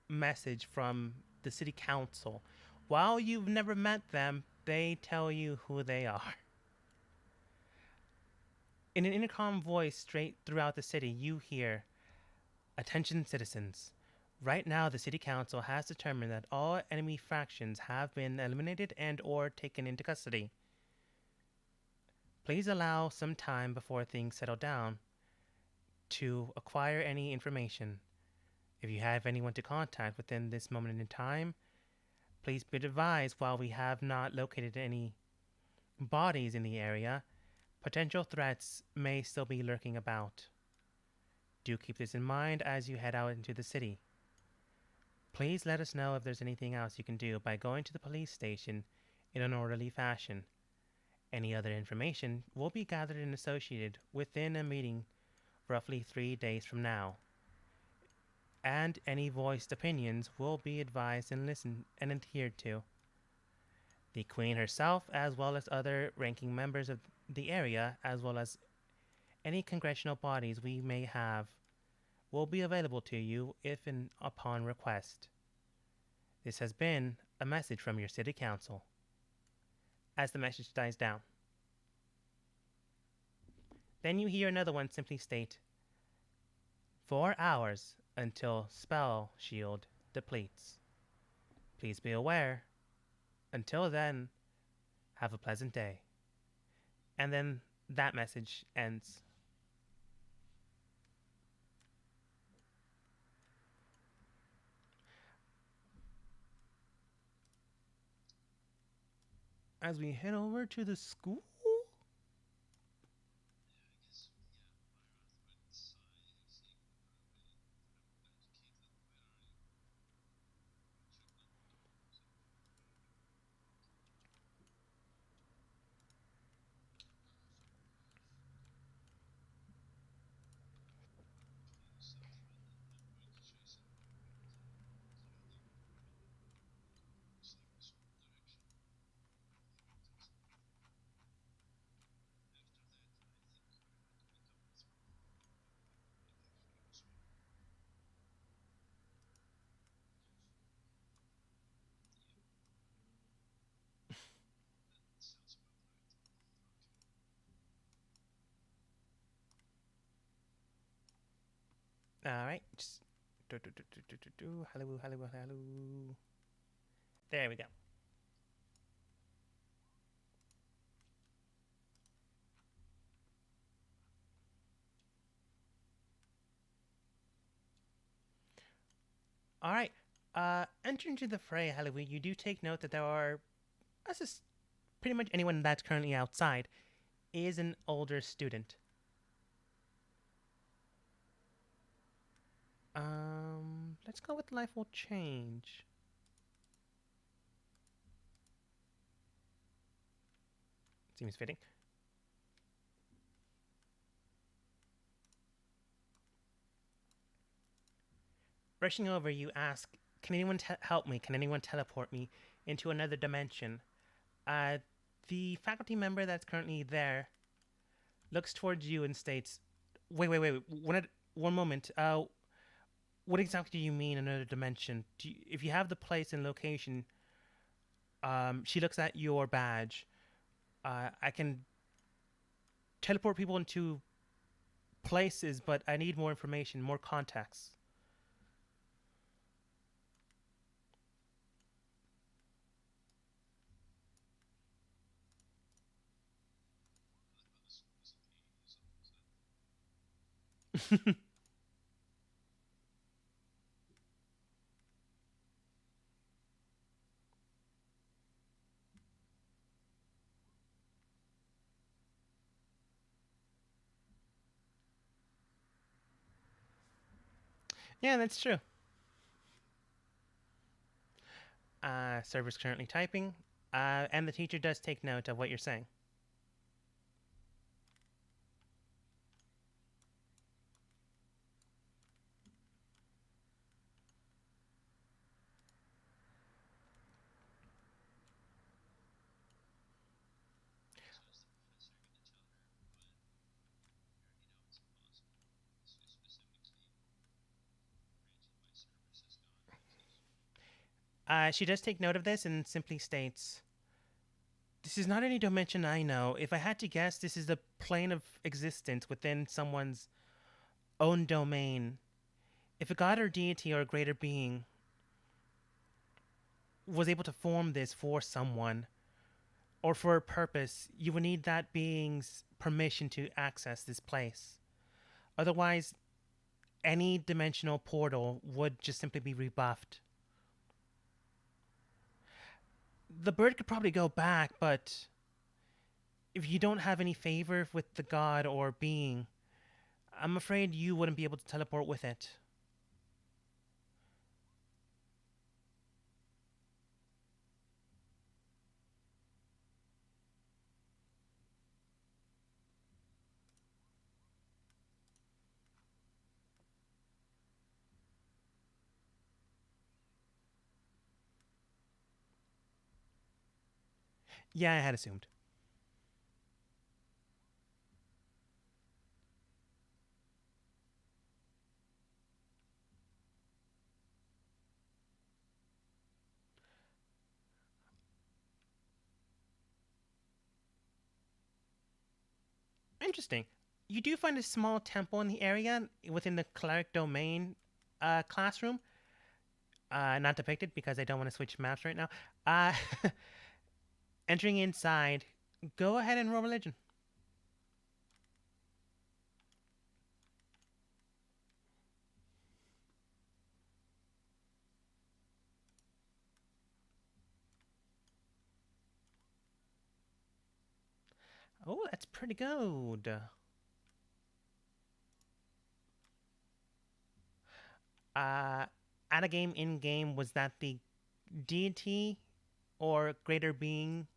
message from the city council. While you've never met them, they tell you who they are. In an intercom voice straight throughout the city, you hear, "Attention citizens. Right now the city council has determined that all enemy factions have been eliminated and or taken into custody. Please allow some time before things settle down to acquire any information. If you have anyone to contact within this moment in time, please be advised while we have not located any bodies in the area, potential threats may still be lurking about. Do keep this in mind as you head out into the city. Please let us know if there's anything else you can do by going to the police station in an orderly fashion. Any other information will be gathered and associated within a meeting roughly 3 days from now, and any voiced opinions will be advised and listened and adhered to. The Queen herself, as well as other ranking members of the area, as well as any congressional bodies we may have, will be available to you if and upon request. This has been a message from your city council." As the message dies down, then you hear another one simply state, "4 hours until spell shield depletes. Please be aware. Until then, have a pleasant day." And then that message ends. As we head over to the school, All right. Just hello, hello, hello. There we go. All right. Enter into the fray, Halloween. You do take note that there are, as is pretty much anyone that's currently outside, is an older student. Let's go with life will change. Seems fitting. Rushing over, you ask, "Can anyone help me? Can anyone teleport me into another dimension?" Uh, the faculty member that's currently there looks towards you and states, "Wait. One moment. What exactly do you mean another dimension? If you have the place and location, she looks at your badge. I can teleport people into places, but I need more information, more context." Yeah, that's true. Server's currently typing, and the teacher does take note of what you're saying. She does take note of this and simply states, "This is not any dimension I know. If I had to guess, this is the plane of existence within someone's own domain. If a god or deity or a greater being was able to form this for someone or for a purpose, you would need that being's permission to access this place. Otherwise, any dimensional portal would just simply be rebuffed. The bird could probably go back, but if you don't have any favor with the god or being, I'm afraid you wouldn't be able to teleport with it." Yeah, I had assumed. Interesting. You do find a small temple in the area within the cleric domain classroom. Not depicted because I don't want to switch maps right now. Uh, Entering inside, go ahead and roll religion. Oh, that's pretty good. Uh, At a game in game, was that the deity or greater being?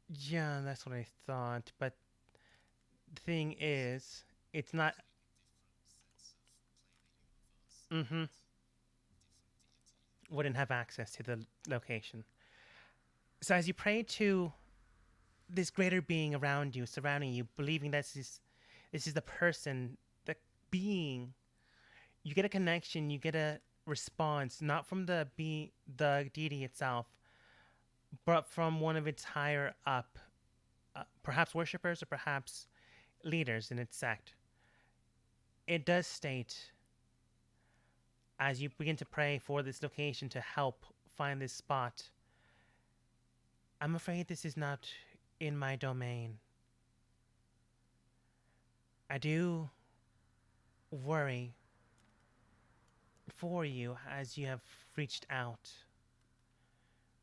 Yeah, that's what I thought. But the thing is, it's not. Mm-hmm. Wouldn't have access to the location. So as you pray to this greater being around you, surrounding you, believing this is the person, the being, you get a connection, you get a response, not from the deity itself, but from one of its higher up, perhaps worshippers or perhaps leaders in its sect. It does state, as you begin to pray for this location to help find this spot, I'm afraid this is not in my domain. I do worry for you as you have reached out,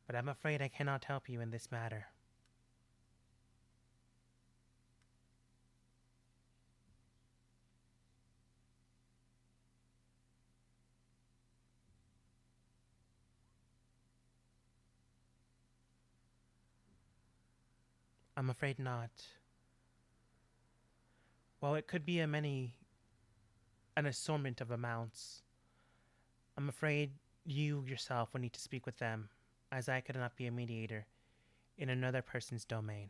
but I'm afraid I cannot help you in this matter. I'm afraid not. While it could be an assortment of amounts, I'm afraid you yourself will need to speak with them, as I could not be a mediator in another person's domain.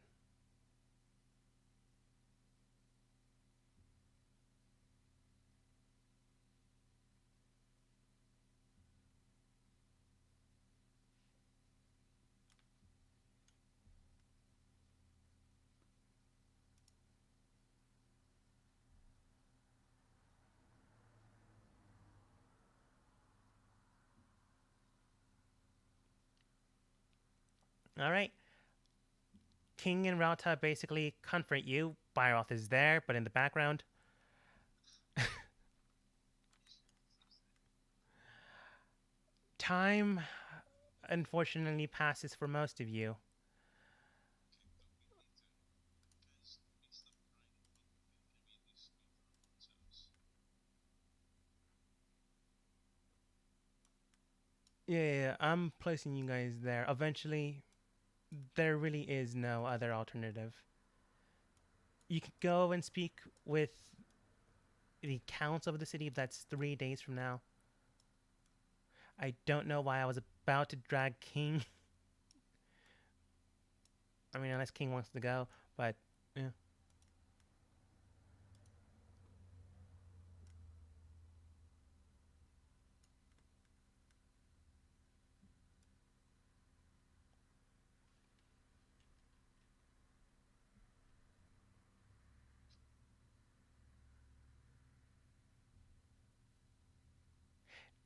All right. King and Rauta basically comfort you. Byrroth is there, but in the background. Time, unfortunately, passes for most of you. Yeah, I'm placing you guys there. Eventually, there really is no other alternative. You could go and speak with the council of the city. That's 3 days from now. I don't know why I was about to drag King. I mean, unless King wants to go, but yeah.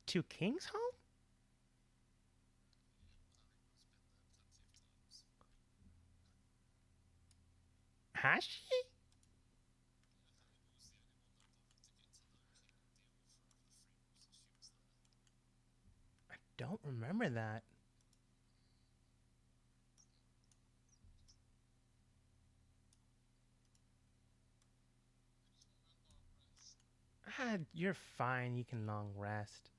To King's home? Has she? Don't remember that. You're fine. You can long rest.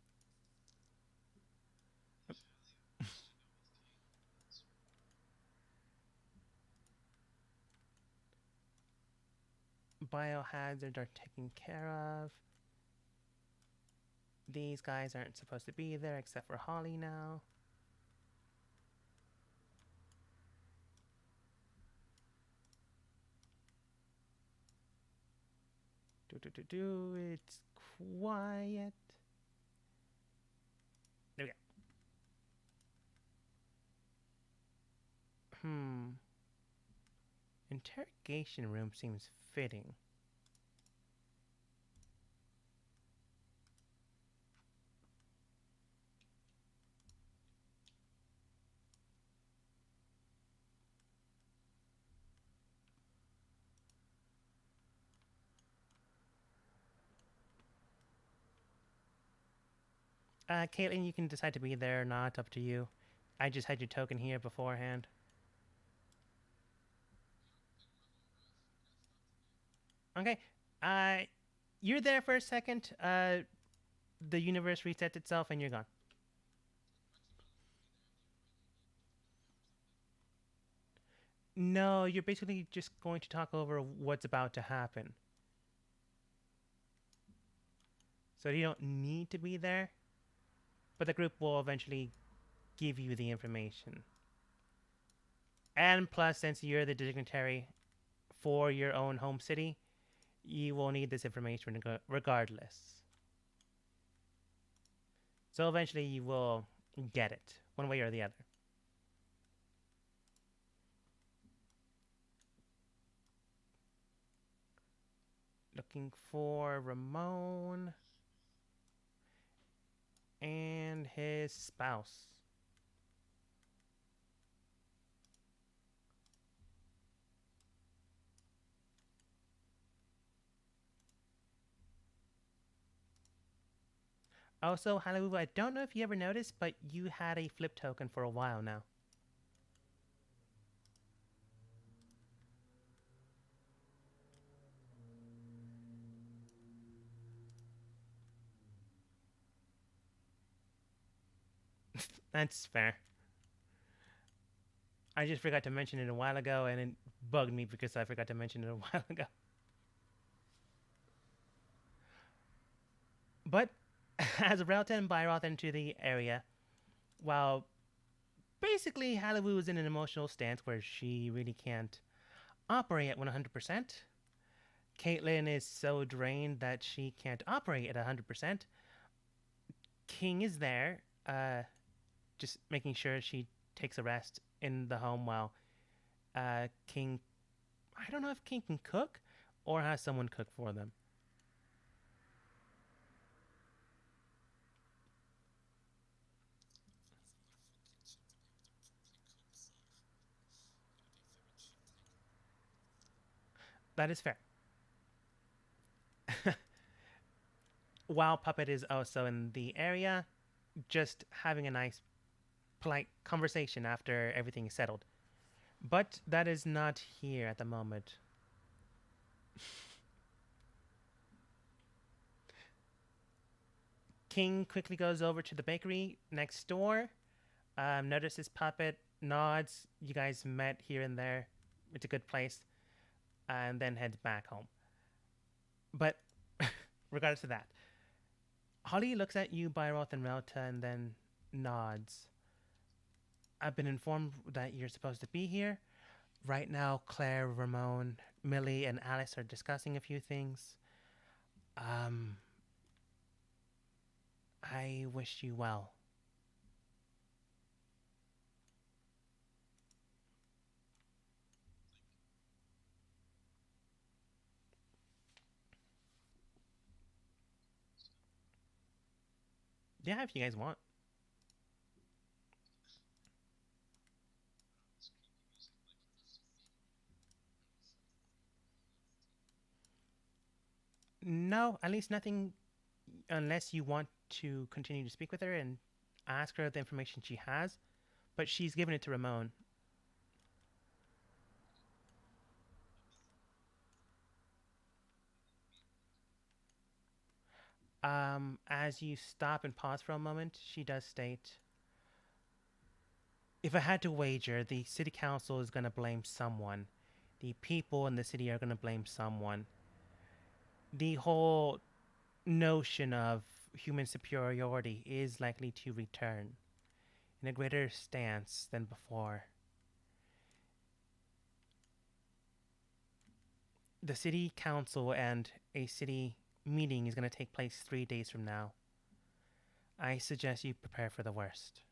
Biohazard are taken care of. These guys aren't supposed to be there except for Holly now. It's quiet. There we go. Interrogation room seems fitting. Caitlin, you can decide to be there or not. Up to you. I just had your token here beforehand. Okay. Uh, you're there for a second. The universe resets itself and you're gone. No, you're basically just going to talk over what's about to happen. So you don't need to be there, but the group will eventually give you the information. And plus, since you're the dignitary for your own home city, you will need this information regardless. So eventually you will get it, one way or the other. looking for Ramon and his spouse. Also, Hallelujah, I don't know if you ever noticed, but you had a flip token for a while now. That's fair. I just forgot to mention it a while ago, and it bugged me because I forgot to mention it a while ago. But as Relta and Byroth enter the area, while basically Hallelujah is in an emotional stance where she really can't operate at 100%, Caitlyn is so drained that she can't operate at 100%. King is there, just making sure she takes a rest in the home while King. I don't know if King can cook or has someone cook for them. That is fair. While Puppet is also in the area, just having a nice, polite conversation after everything is settled. But that is not here at the moment. King quickly goes over to the bakery next door, notices Puppet, nods. You guys met here and there. It's a good place. And then heads back home. But regardless of that, Holly looks at you, Byroth and Relta, and then nods. I've been informed that you're supposed to be here. Right now, Claire, Ramon, Millie, and Alice are discussing a few things. Um, I wish you well. Yeah, if you guys want. No, at least nothing unless you want to continue to speak with her and ask her the information she has. But she's given it to Ramon. As you stop and pause for a moment, she does state, if I had to wager, the city council is going to blame someone. The people in the city are going to blame someone. The whole notion of human superiority is likely to return in a greater stance than before. The city council and a city meeting is going to take place 3 days from now. I suggest you prepare for the worst.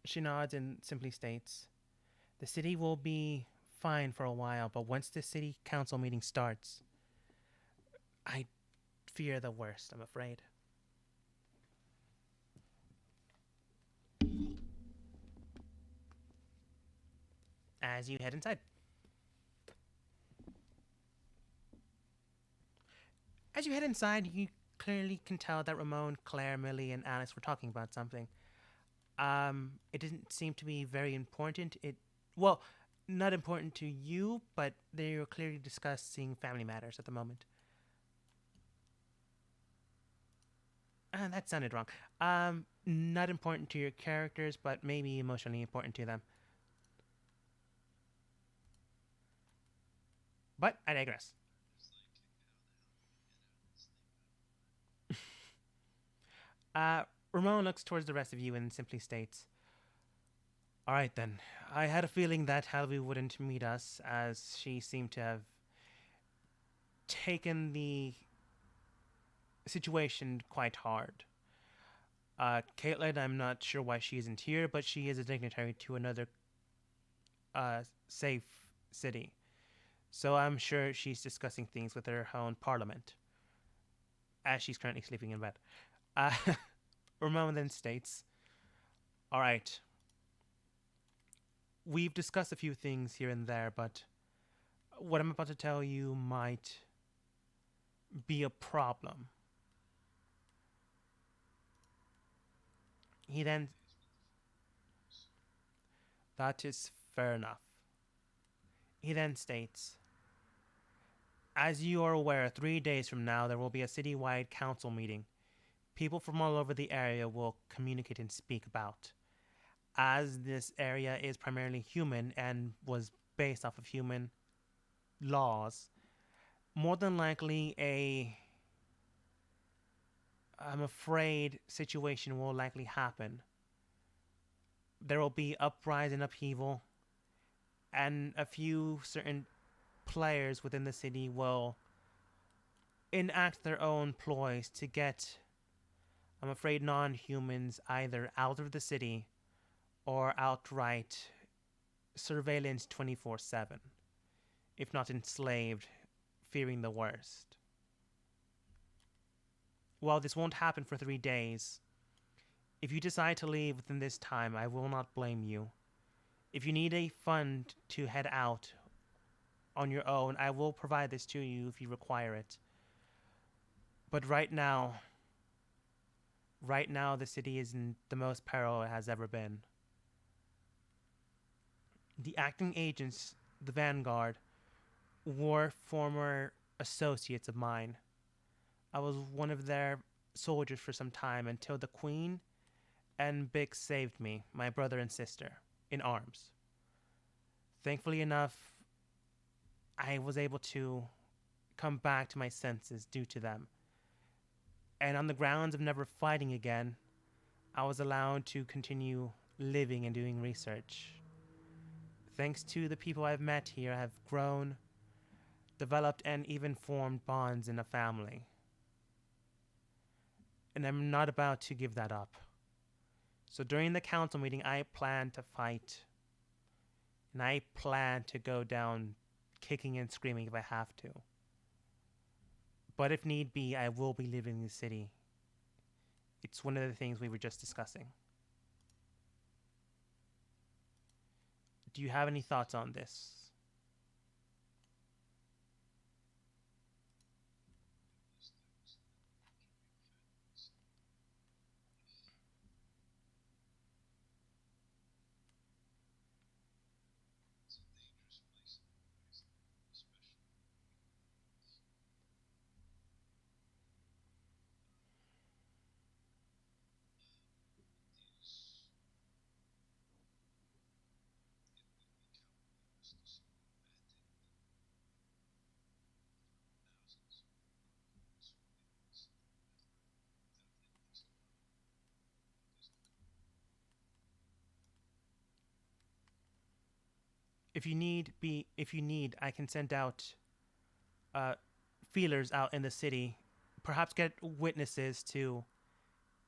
She nods and simply states, the city will be fine for a while, but once the city council meeting starts, I fear the worst, I'm afraid. As you head inside. As you head inside, you clearly can tell that Ramon, Claire, Millie, and Alice were talking about something. It didn't seem to be very important. Well, not important to you, but they were clearly discussing family matters at the moment. That sounded wrong. Not important to your characters, but maybe emotionally important to them. But I digress. Uh, Ramon looks towards the rest of you and simply states, all right then. I had a feeling that Halvey wouldn't meet us, as she seemed to have taken the situation quite hard. Caitlin, I'm not sure why she isn't here, but she is a dignitary to another safe city. So I'm sure she's discussing things with her own parliament, as she's currently sleeping in bed. Uh, Ramon then states, all right, we've discussed a few things here and there, but what I'm about to tell you might be a problem. He then, that is fair enough. He then states, as you are aware, 3 days from now there will be a citywide council meeting. People from all over the area will communicate and speak about. As this area is primarily human and was based off of human laws, more than likely I'm afraid situation will likely happen. There will be uprising and upheaval, and a few certain players within the city will enact their own ploys to get, I'm afraid, non humans either out of the city or outright surveillance 24/7, if not enslaved, fearing the worst. While this won't happen for 3 days, if you decide to leave within this time, I will not blame you. If you need a fund to head out on your own, I will provide this to you if you require it. But right now, the city is in the most peril it has ever been. The acting agents, the Vanguard, were former associates of mine. I was one of their soldiers for some time until the Queen and Bix saved me, my brother and sister, in arms. Thankfully enough, I was able to come back to my senses due to them. And on the grounds of never fighting again, I was allowed to continue living and doing research. Thanks to the people I've met here, I have grown, developed, and even formed bonds in a family. And I'm not about to give that up. So during the council meeting, I plan to fight. And I plan to go down kicking and screaming if I have to. But if need be, I will be leaving the city. It's one of the things we were just discussing. Do you have any thoughts on this? If you need, I can send out uh, feelers out in the city. Perhaps get witnesses to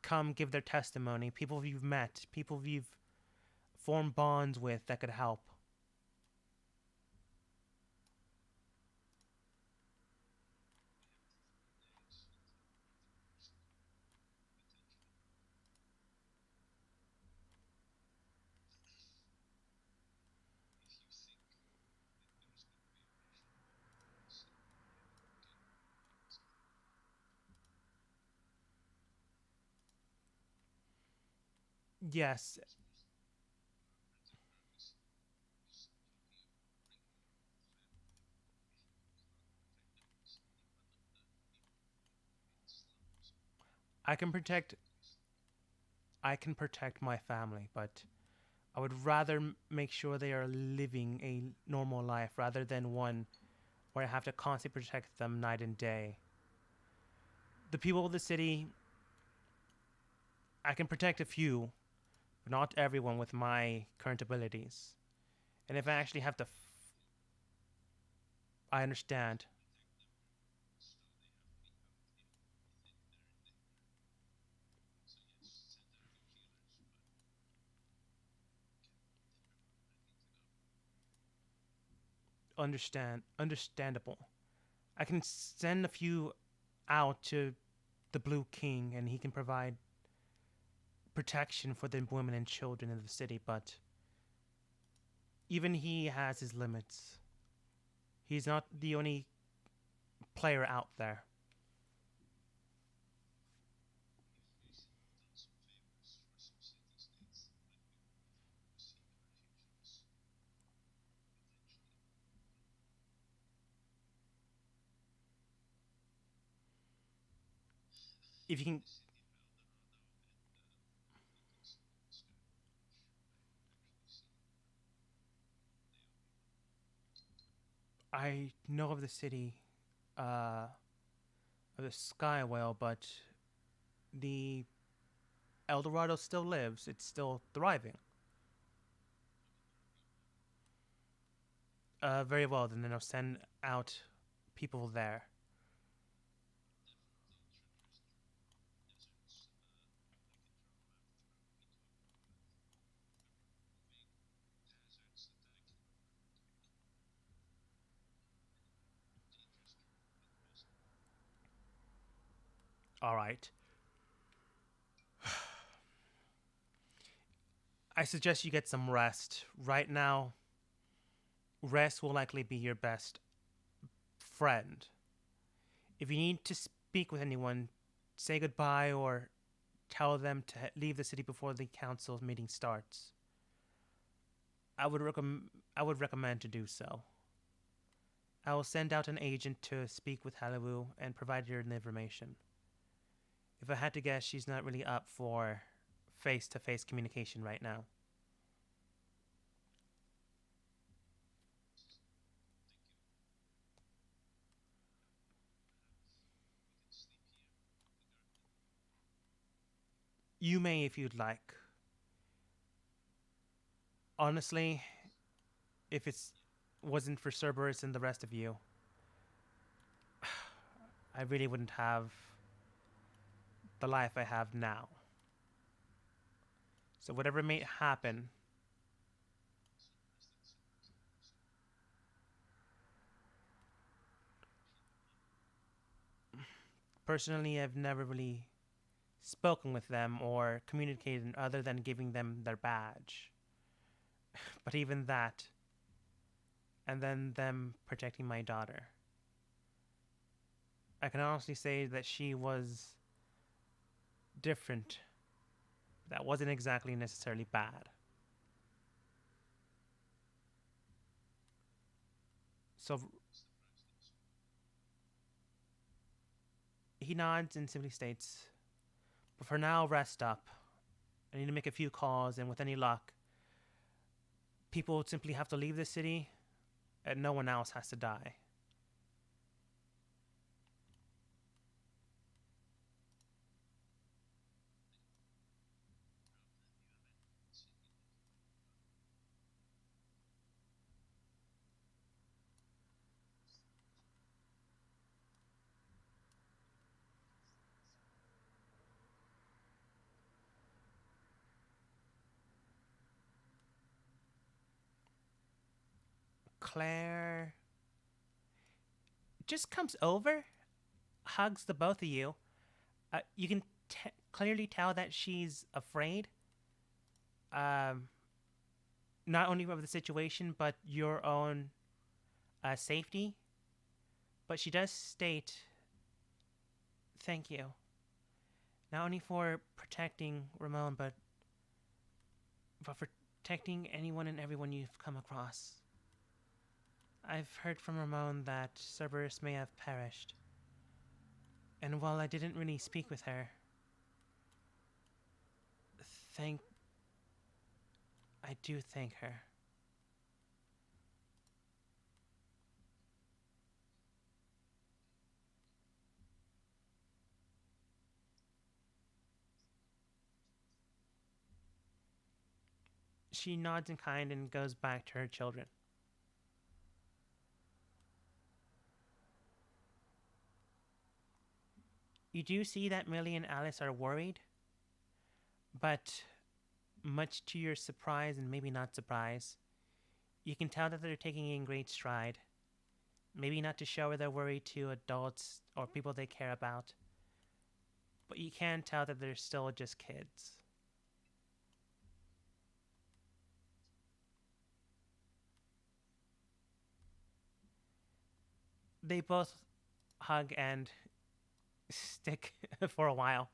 come give their testimony. People you've met, people you've formed bonds with that could help. Yes, I can protect. I can protect my family, but I would rather make sure they are living a normal life rather than one where I have to constantly protect them night and day. The people of the city, I can protect a few, but not everyone with my current abilities. And if I actually have to, I understand. understandable. I can send a few out to the Blue King, and he can provide protection for the women and children in the city. But even he has his limits. He's not the only player out there. If you can, I know of the city, uh, of the Sky Whale, but the El Dorado still lives. It's still thriving. Very well. Then I'll send out people there. All right. I suggest you get some rest. Right now, rest will likely be your best friend. If you need to speak with anyone, say goodbye or tell them to leave the city before the council meeting starts. I would recommend to do so. I will send out an agent to speak with Halawu and provide your information. If I had to guess, she's not really up for face to face communication right now. You may if you'd like. Honestly, if it wasn't for Cerberus and the rest of you, I really wouldn't have the life I have now. So whatever may happen, personally, I've never really spoken with them or communicated other than giving them their badge. But even that, and then them protecting my daughter. I can honestly say that she was different. That wasn't exactly necessarily bad. So he nods and simply states, but for now, rest up. I need to make a few calls, and with any luck, people would simply have to leave the city, and no one else has to die. Claire just comes over, hugs the both of you. You can clearly tell that she's afraid, um, not only of the situation, but your own safety. But she does state, thank you, not only for protecting Ramon, but for protecting anyone and everyone you've come across. I've heard from Ramon that Cerberus may have perished, and while I didn't really speak with her, thank I do thank her. She nods in kind and goes back to her children. You do see that Millie and Alice are worried, but much to your surprise and maybe not surprise, You can tell that they're taking it in great stride. Maybe not to show their worry to adults or people they care about, but you can tell that they're still just kids. They both hug and stick for a while.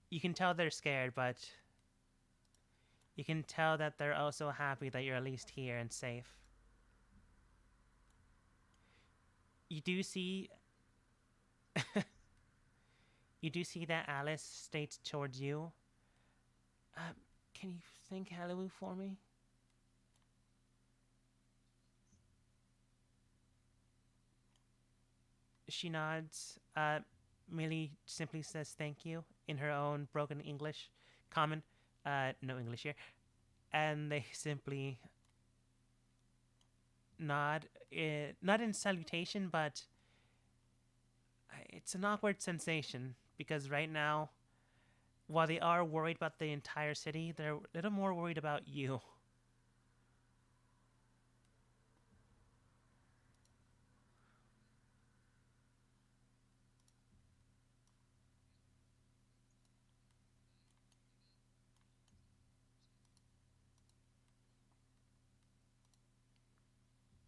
You can tell they're scared, but you can tell that they're also happy that you're at least here and safe. You do see you do see that Alice states towards you, uh, can you think Halloween for me? She nods. Millie simply says thank you in her own broken English, common, no English here, and they simply nod, not in salutation, but it's an awkward sensation because right now, while they are worried about the entire city, they're a little more worried about you.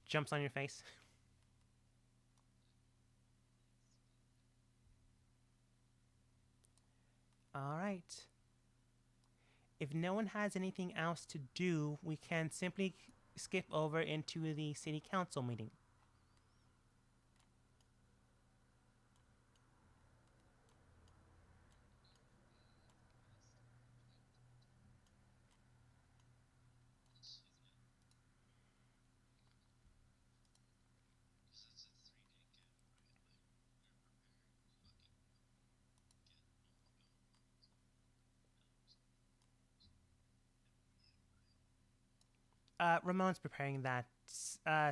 Jumps on your face. All right. If no one has anything else to do, we can simply skip over into the city council meeting. Ramon's preparing that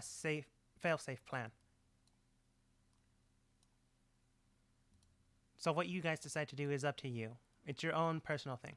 safe, fail-safe plan. So what you guys decide to do is up to you. It's your own personal thing.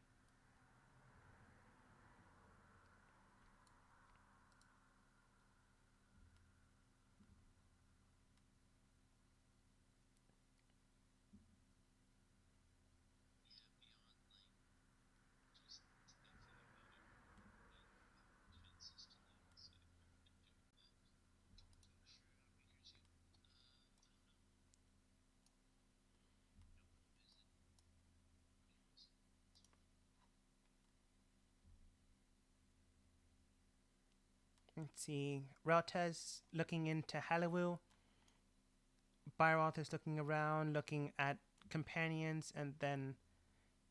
Let's see. Rauta's looking into Hallowoo. Byralt is looking around, looking at companions, and then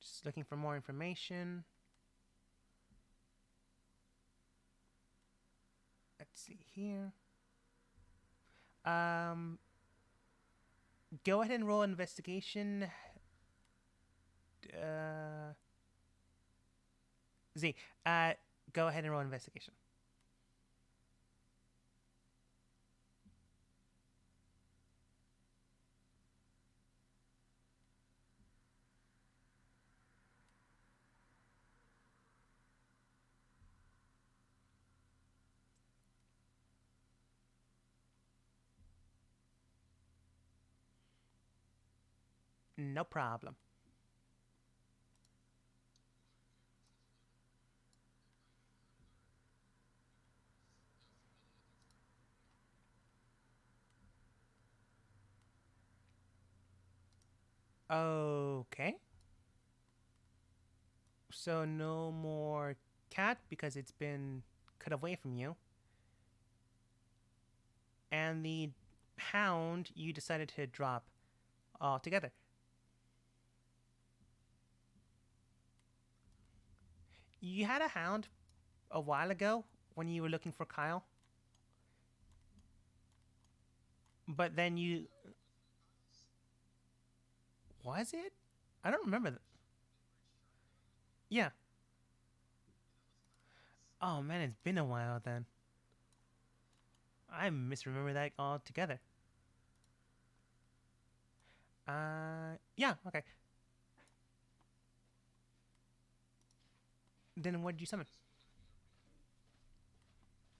just looking for more information. Let's see here. Um, go ahead and roll investigation. Uh, Z. Go ahead and roll investigation. No problem. Okay. So no more cat because it's been cut away from you. And the hound you decided to drop altogether. You had a hound a while ago when you were looking for Kyle, but then you was it? I don't remember. Yeah. Oh man, it's been a while then. I misremember that altogether. Yeah. Okay. Then what did you summon?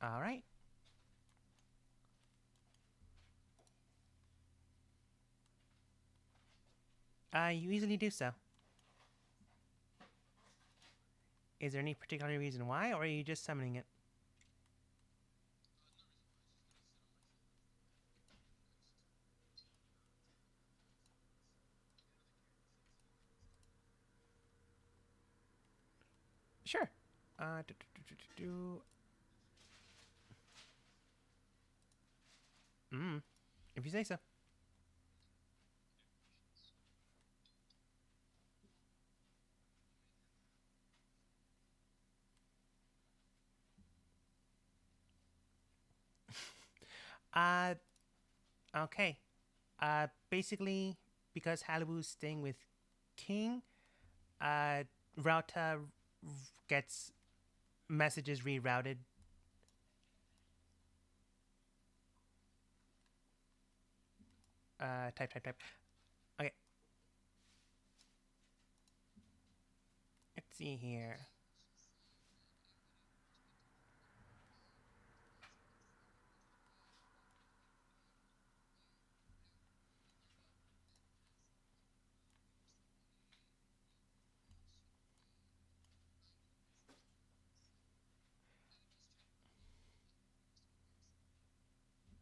All right. You easily do so. Is there any particular reason why, or are you just summoning it? Sure. Uh, do, do, do, do, do. If you say so. Uh, okay. Basically, because Halibu's staying with King, uh, Rauta gets messages rerouted. Type. Okay, let's see here.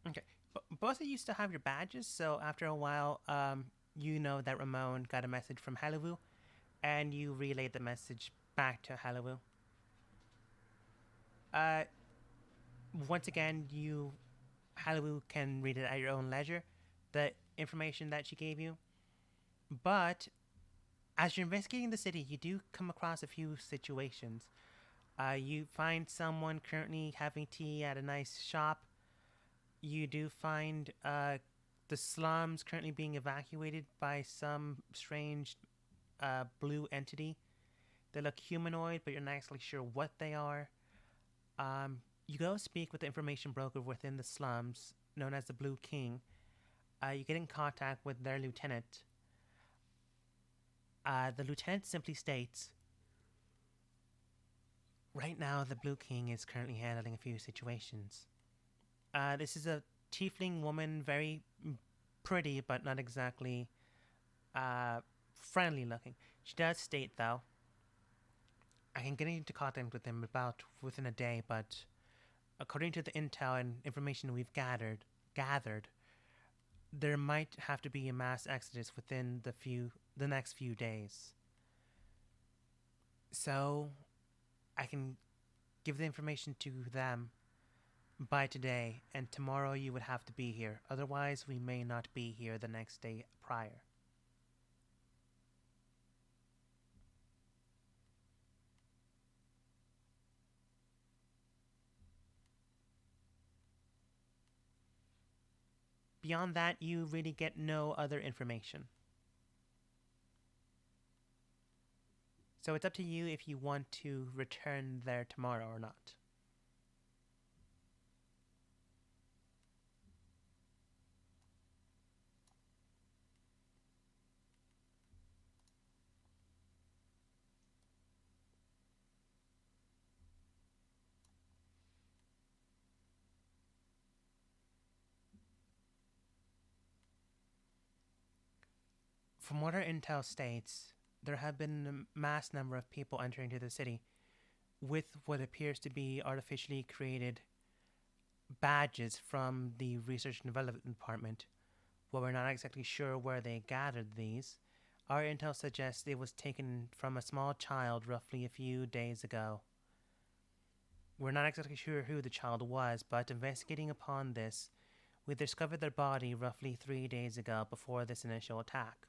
Okay, both of you still have your badges, so after a while, you know that Ramon got a message from Halibu, and you relayed the message back to Halibu. Uh, Once again, you Halibu can read it at your own leisure, the information that she gave you. But as you're investigating the city, you do come across a few situations. You find someone currently having tea at a nice shop. You do find the slums currently being evacuated by some strange blue entity. They look humanoid, but you're not actually sure what they are. You go speak with the information broker within the slums, known as the Blue King. You get in contact with their lieutenant. The lieutenant simply states, right now, the Blue King is currently handling a few situations. This is a tiefling woman, very pretty, but not exactly uh, friendly looking. She does state, though, I can get into contact with him about within a day, but according to the intel and information we've gathered, there might have to be a mass exodus within the next few days. So I can give the information to them by today, and tomorrow you would have to be here. Otherwise, we may not be here the next day prior. Beyond that, you really get no other information. So it's up to you if you want to return there tomorrow or not. From what our intel states, there have been a mass number of people entering into the city with what appears to be artificially created badges from the Research and Development Department. While we're not exactly sure where they gathered these, our intel suggests it was taken from a small child roughly a few days ago. We're not exactly sure who the child was, but investigating upon this, we discovered their body roughly 3 days ago before this initial attack.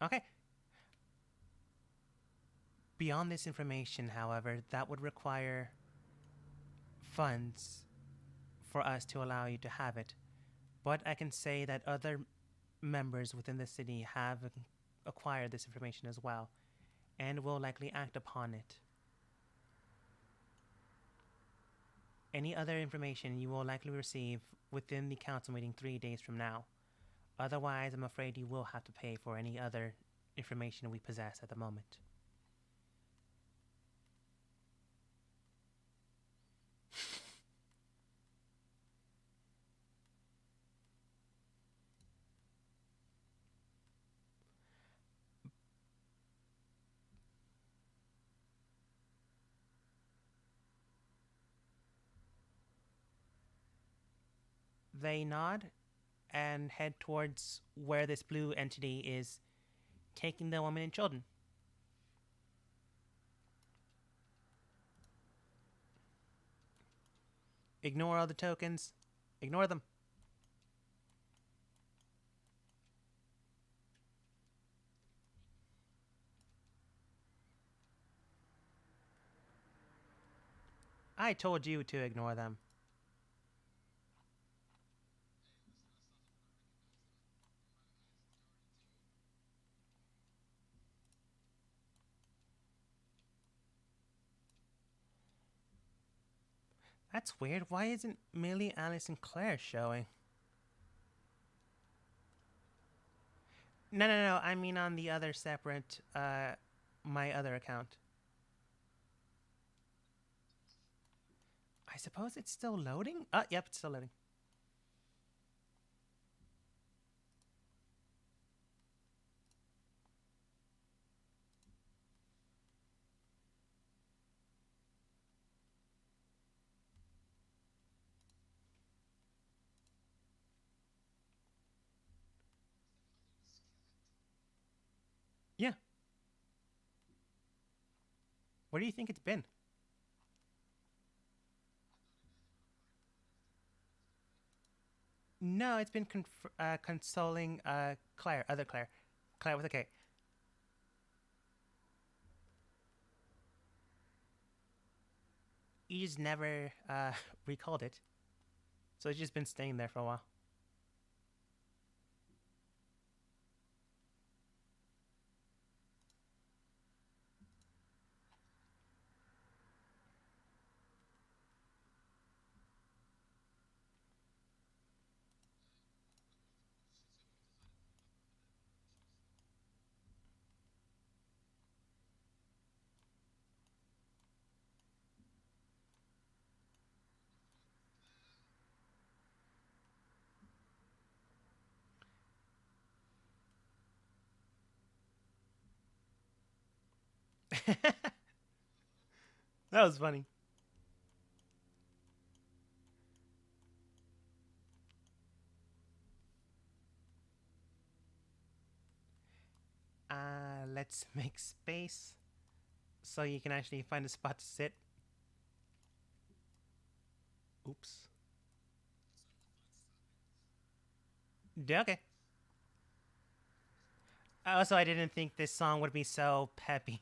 Okay. Beyond this information, however, that would require funds for us to allow you to have it. But I can say that other members within the city have acquired this information as well and will likely act upon it. Any other information you will likely receive within the council meeting 3 days from now. Otherwise, I'm afraid you will have to pay for any other information we possess at the moment. They nod and head towards where this blue entity is taking the women and children. Ignore all the tokens. Ignore them. I told you to ignore them. That's weird. Why isn't Millie, Alice, and Claire showing? No. I mean on the other separate, my other account. I suppose it's still loading? Yep, it's still loading. Yeah. Where do you think it's been? No, it's been consoling Claire, other Claire. Claire with a K. You just never recalled it. So it's just been staying there for a while. That was funny. Let's make space so you can actually find a spot to sit. Oops. Yeah, okay. Also, I didn't think this song would be so peppy.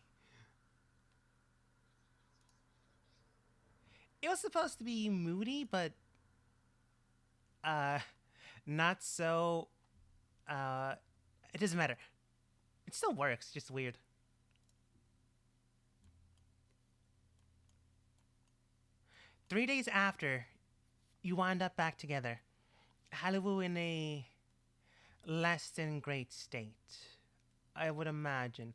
It was supposed to be moody, but uh, not so. Uh, it doesn't matter. It still works, just weird. 3 days after, you wind up back together. Hallowoo in a less than great state, I would imagine.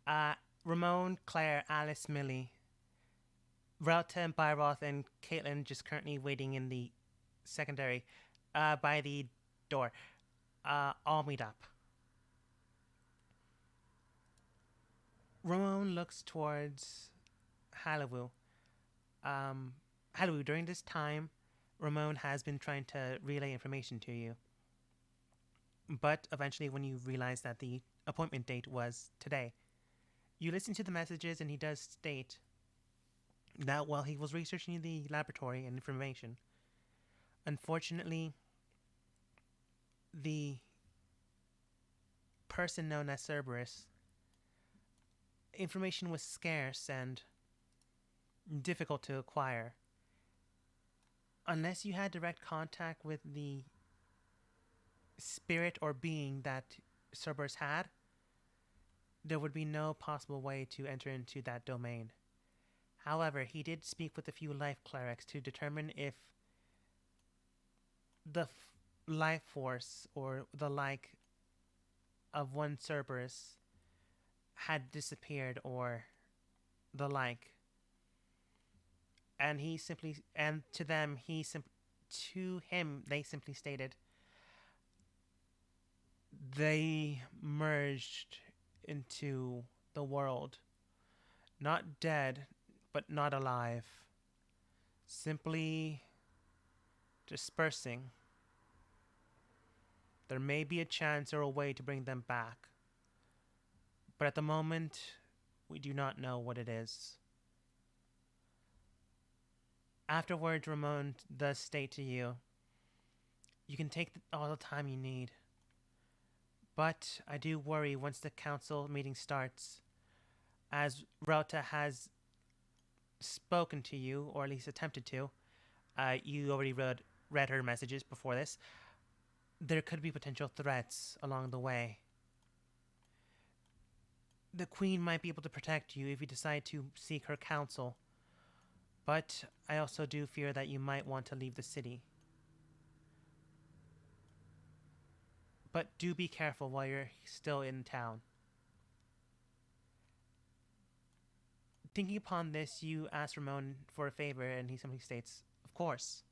Uh, Ramon, Claire, Alice, Millie, Relta, and Byroth, and Caitlin just currently waiting in the secondary by the door. All meet up. Ramon looks towards Hallowoo. Um, Hallowoo, during this time, Ramon has been trying to relay information to you. But eventually, when you realize that the appointment date was today, you listen to the messages, and he does state that while he was researching the laboratory and information, unfortunately, the person known as Cerberus, information was scarce and difficult to acquire. Unless you had direct contact with the spirit or being that Cerberus had, there would be no possible way to enter into that domain. However, he did speak with a few life clerics to determine if the life force or the like of one Cerberus had disappeared or the like. And he simply, and to them, to him, they simply stated they merged into the world, not dead, but not alive, simply dispersing. There may be a chance or a way to bring them back, but at the moment, we do not know what it is. Afterwards, Ramon does state to you, you can take all the time you need, but I do worry once the council meeting starts, as Rauta has spoken to you, or at least attempted to. You already read her messages before this. There could be potential threats along the way. The Queen might be able to protect you if you decide to seek her counsel, but I also do fear that you might want to leave the city. But do be careful while you're still in town. Thinking upon this, you ask Ramon for a favor, and he simply states, "Of course."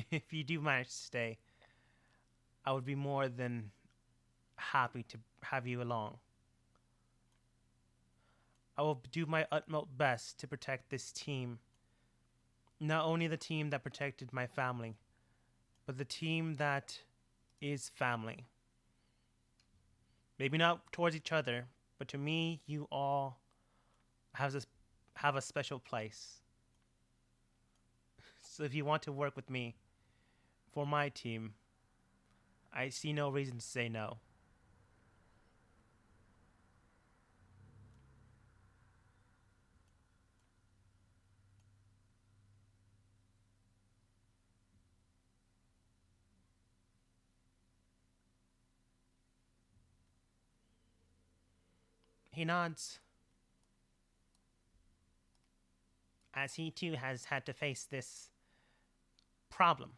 If you do manage to stay, I would be more than happy to have you along. I will do my utmost best to protect this team. Not only the team that protected my family, but the team that is family. Maybe not towards each other, but to me, you all have a special place. So if you want to work with me for my team, I see no reason to say no. He nods, as he too has had to face this problem.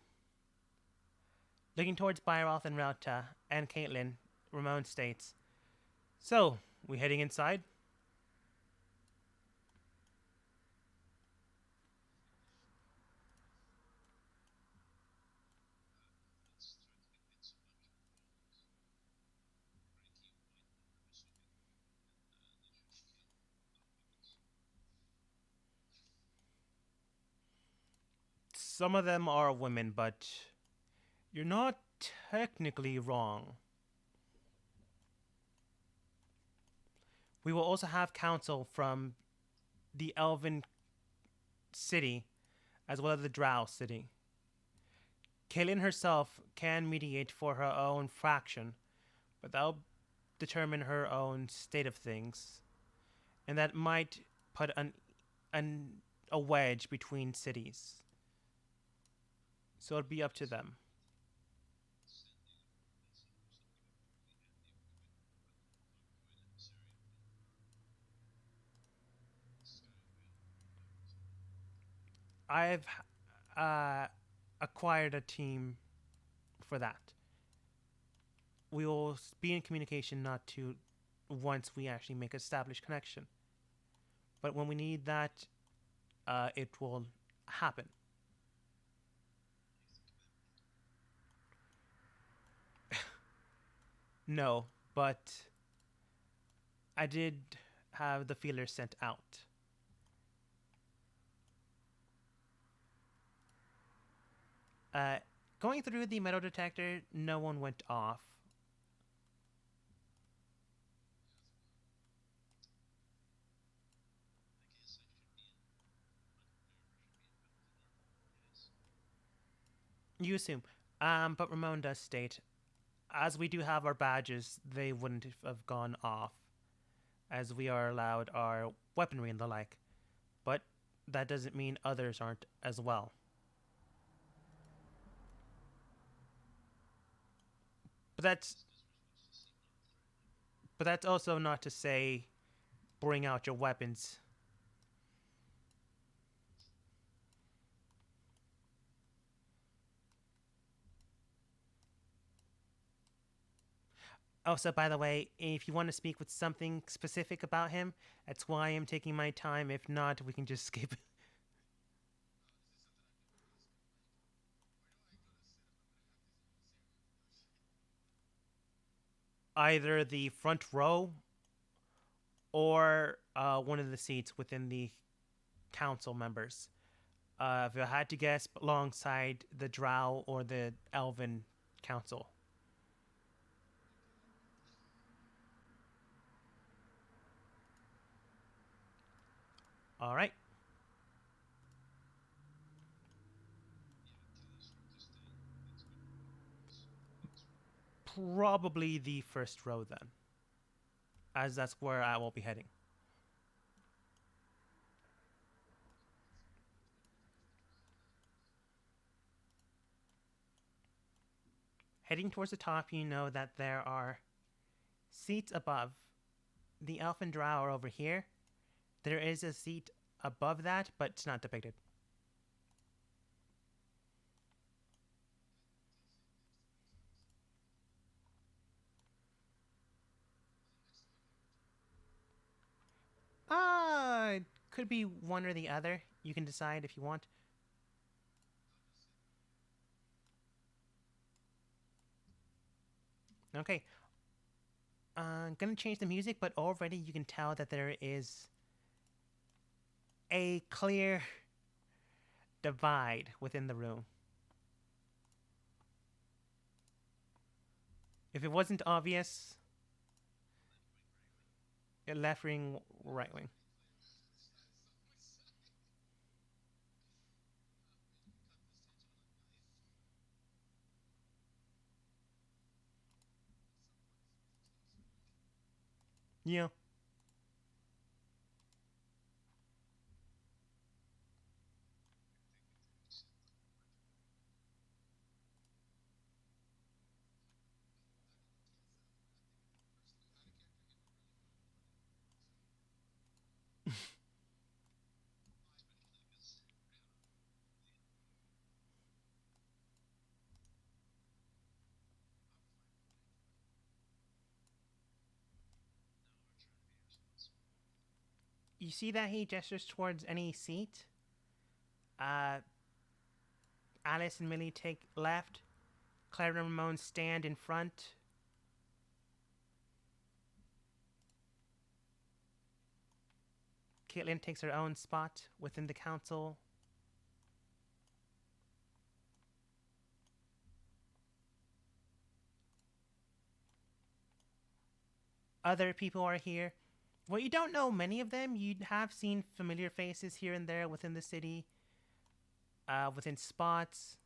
Looking towards Byroth and Rauta and Caitlin, Ramon states, "So, we heading inside?" Some of them are women, but you're not technically wrong. We will also have counsel from the Elven city as well as the Drow city. Kaylin herself can mediate for her own faction, but that'll determine her own state of things, and that might put an a wedge between cities. So it'd be up to them. I've uh, acquired a team for that. We will be in communication not to once we actually make established connection. But when we need that, it will happen. No, but I did have the feeler sent out. Uh, Going through the metal detector, no one went off. You assume. But Ramon does state, as we do have our badges, they wouldn't have gone off, as we are allowed our weaponry and the like. But that doesn't mean others aren't as well. But that's also not to say bring out your weapons. Also, by the way, if you want to speak with something specific about him, that's why I'm taking my time. If not, we can just skip either the front row or one of the seats within the council members. If I had to guess, alongside the Drow or the Elven council. All right, probably the first row then, as that's where I will be heading. Heading towards the top, you know that there are seats above. The Elf and Drow are over here. There is a seat above that, but it's not depicted. It could be one or the other. You can decide if you want. Okay. I'm gonna change the music, but already you can tell that there is a clear divide within the room. If it wasn't obvious, left wing, right wing. Yeah. You see that he gestures towards any seat? Uh, Alice and Millie take left. Claire and Ramon stand in front. Caitlin takes her own spot within the council. Other people are here. Well, you don't know many of them. You have seen familiar faces here and there within the city, within spots.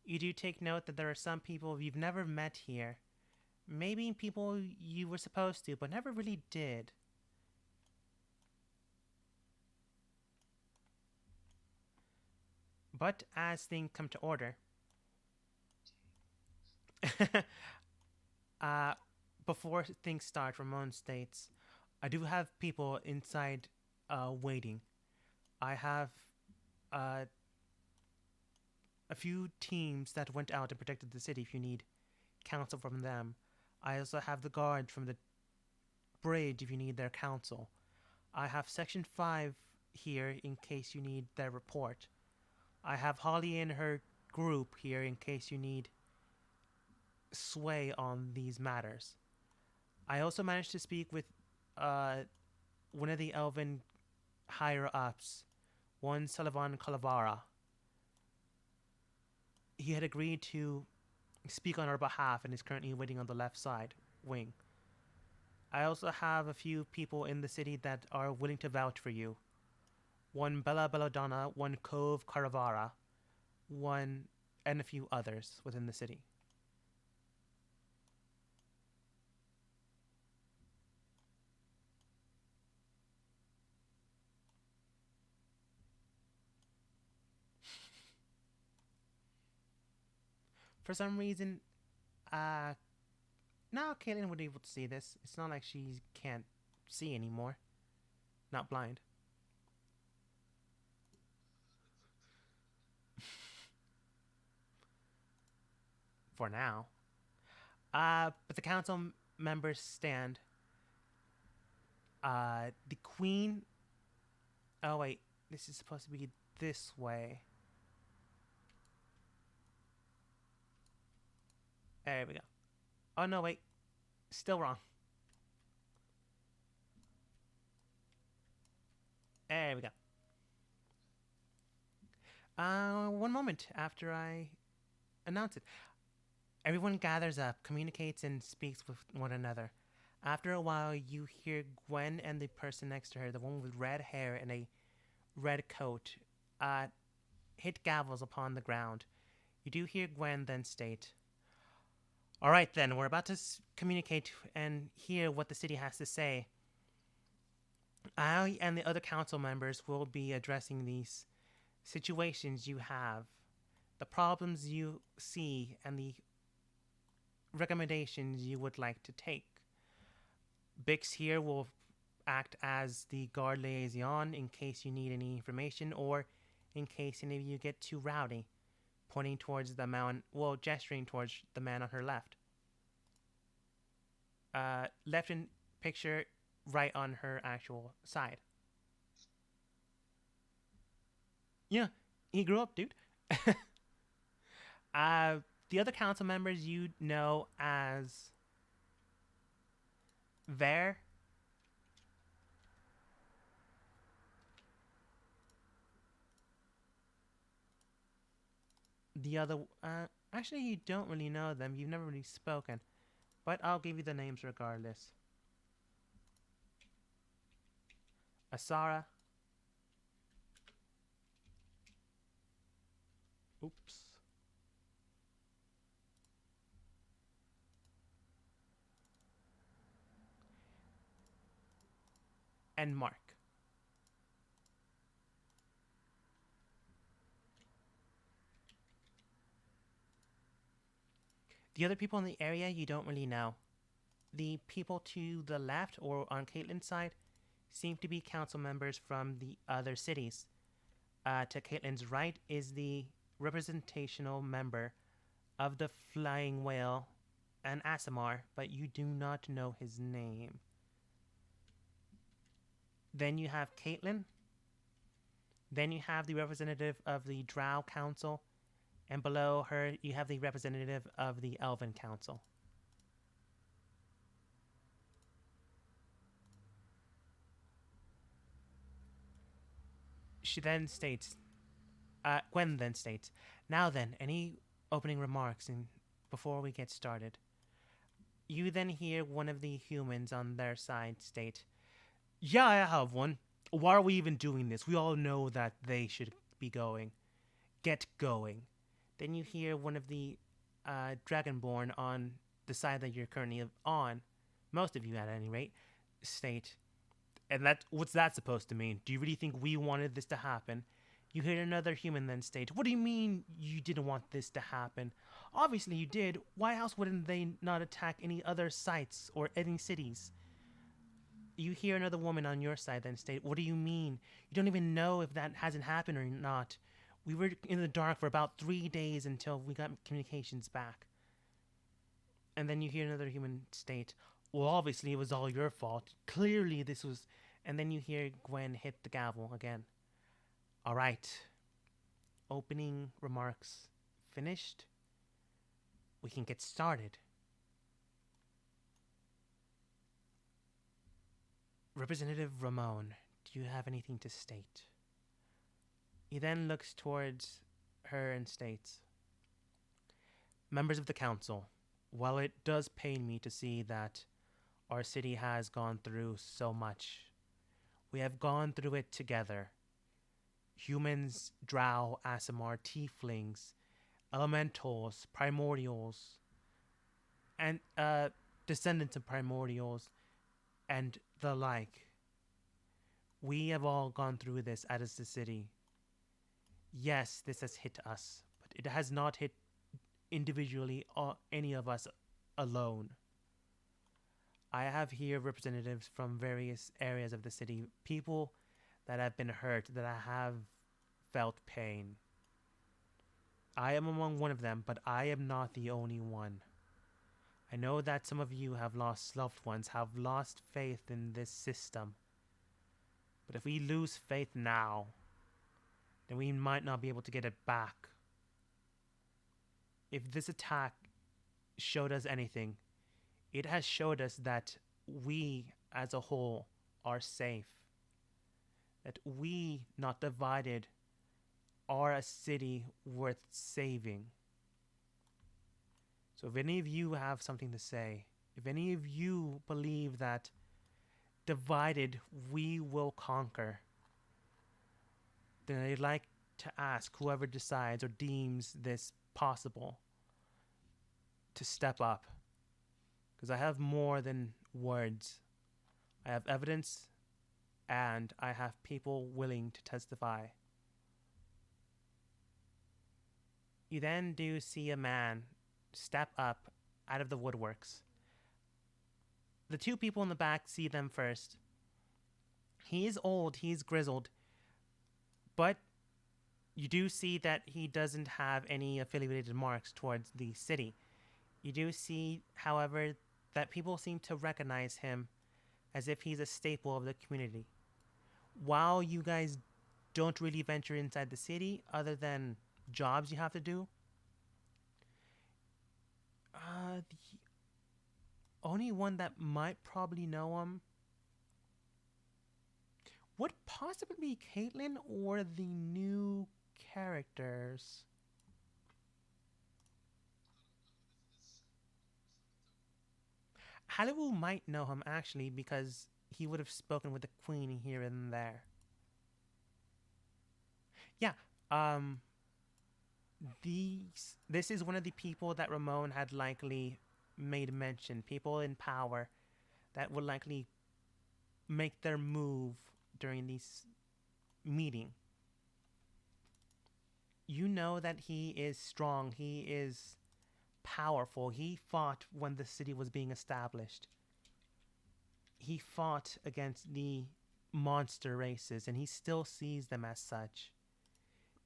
You do take note that there are some people you've never met here. Maybe people you were supposed to, but never really did. But as things come to order, uh, before things start, Ramon states, I do have people inside waiting. I have uh, a few teams that went out and protected the city if you need counsel from them. I also have the guard from the bridge if you need their counsel. I have Section 5 here in case you need their report. I have Holly and her group here in case you need sway on these matters. I also managed to speak with uh, one of the Elven higher ups, one Sullivan Calavara. He had agreed to speak on our behalf and is currently waiting on the left side wing. I also have a few people in the city that are willing to vouch for you. One Bella Belladonna, one Cove Caravara, one and a few others within the city. For some reason, uh, now Caitlin would be able to see this. It's not like she can't see anymore. Not blind. For now. But the council members stand. The queen. Oh wait, this is supposed to be this way. There we go. Oh no, wait, still wrong. There we go. One moment after I announce it. Everyone gathers up, communicates, and speaks with one another. After a while, you hear Gwen and the person next to her, the one with red hair and a red coat, hit gavels upon the ground. You do hear Gwen then state, "All right, then, we're about to communicate and hear what the city has to say. I and the other council members will be addressing these situations you have, the problems you see, and the recommendations you would like to take. Bix here will act as the guard liaison in case you need any information or in case any of you get too rowdy," pointing towards the man, well, gesturing towards the man on her left. Left in picture, right on her actual side. Yeah, he grew up, dude. uh, the other council members you know as Ver. The other, actually, you don't really know them. You've never really spoken, but I'll give you the names regardless. Asara. Oops. And Mark. The other people in the area you don't really know. The people to the left or on Caitlin's side seem to be council members from the other cities. To Caitlin's right is the representational member of the Flying Whale and Asimar, but you do not know his name. Then you have Caitlin. Then you have the representative of the Drow Council, and below her you have the representative of the Elven Council. She then states, Gwen then states, "Now then, any opening remarks before we get started?" You then hear one of the humans on their side state, "Yeah, I have one. Why are we even doing this? We all know that they should be going. Get going." Then you hear one of the Dragonborn on the side that you're currently on, most of you at any rate, state, "And what's that supposed to mean? Do you really think we wanted this to happen?" You hear another human then state, "What do you mean you didn't want this to happen? Obviously you did. Why else wouldn't they not attack any other sites or any cities?" You hear another woman on your side then state, "What do you mean? You don't even know if that hasn't happened or not. We were in the dark for about 3 days until we got communications back." And then you hear another human state, "Well, obviously it was all your fault. Clearly this was..." And then you hear Gwen hit the gavel again. "All right. Opening remarks finished. We can get started. Representative Ramon, do you have anything to state?" He then looks towards her and states, "Members of the council, while it does pain me to see that our city has gone through so much, we have gone through it together. Humans, drow, Asimar, tieflings, elementals, primordials, and descendants of primordials, and the like. We have all gone through this as the city. Yes, this has hit us, but it has not hit individually or any of us alone. I have here representatives from various areas of the city, people that have been hurt, that have felt pain. I am among one of them, but I am not the only one. I know that some of you have lost loved ones, have lost faith in this system. But if we lose faith now, then we might not be able to get it back. If this attack showed us anything, it has showed us that we as a whole are safe. That we, not divided, are a city worth saving. So if any of you have something to say, if any of you believe that divided we will conquer, then I'd like to ask whoever decides or deems this possible to step up. Because I have more than words. I have evidence and I have people willing to testify. You then do see a man step up out of the woodworks. The two people in the back see them first. He is old, he's grizzled, but you do see that he doesn't have any affiliated marks towards the city. You do see, however, that people seem to recognize him as if he's a staple of the community. While you guys don't really venture inside the city, other than jobs you have to do, the only one that might probably know him would possibly be Caitlin or the new characters. Halliwell might know him actually because he would have spoken with the queen here and there. Yeah, this is one of the people that Ramon had likely made mention. People in power that would likely make their move during this meeting. You know that he is strong. He is powerful. He fought when the city was being established. He fought against the monster races, and he still sees them as such.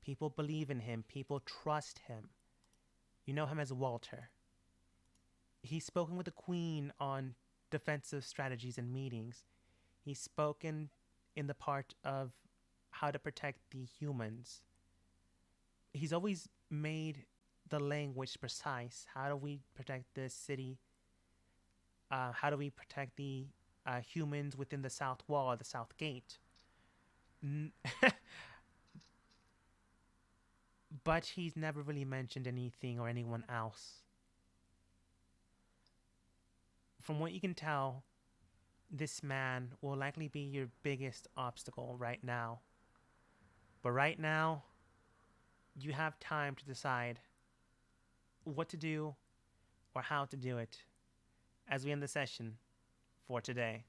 People believe in him. People trust him. You know him as Walter. He's spoken with the Queen on defensive strategies and meetings. He's spoken in the part of how to protect the humans. He's always made the language precise. How do we protect this city? How do we protect the humans within the south wall or the south gate? But he's never really mentioned anything or anyone else. From what you can tell, this man will likely be your biggest obstacle right now. But right now, you have time to decide what to do or how to do it as we end the session for today.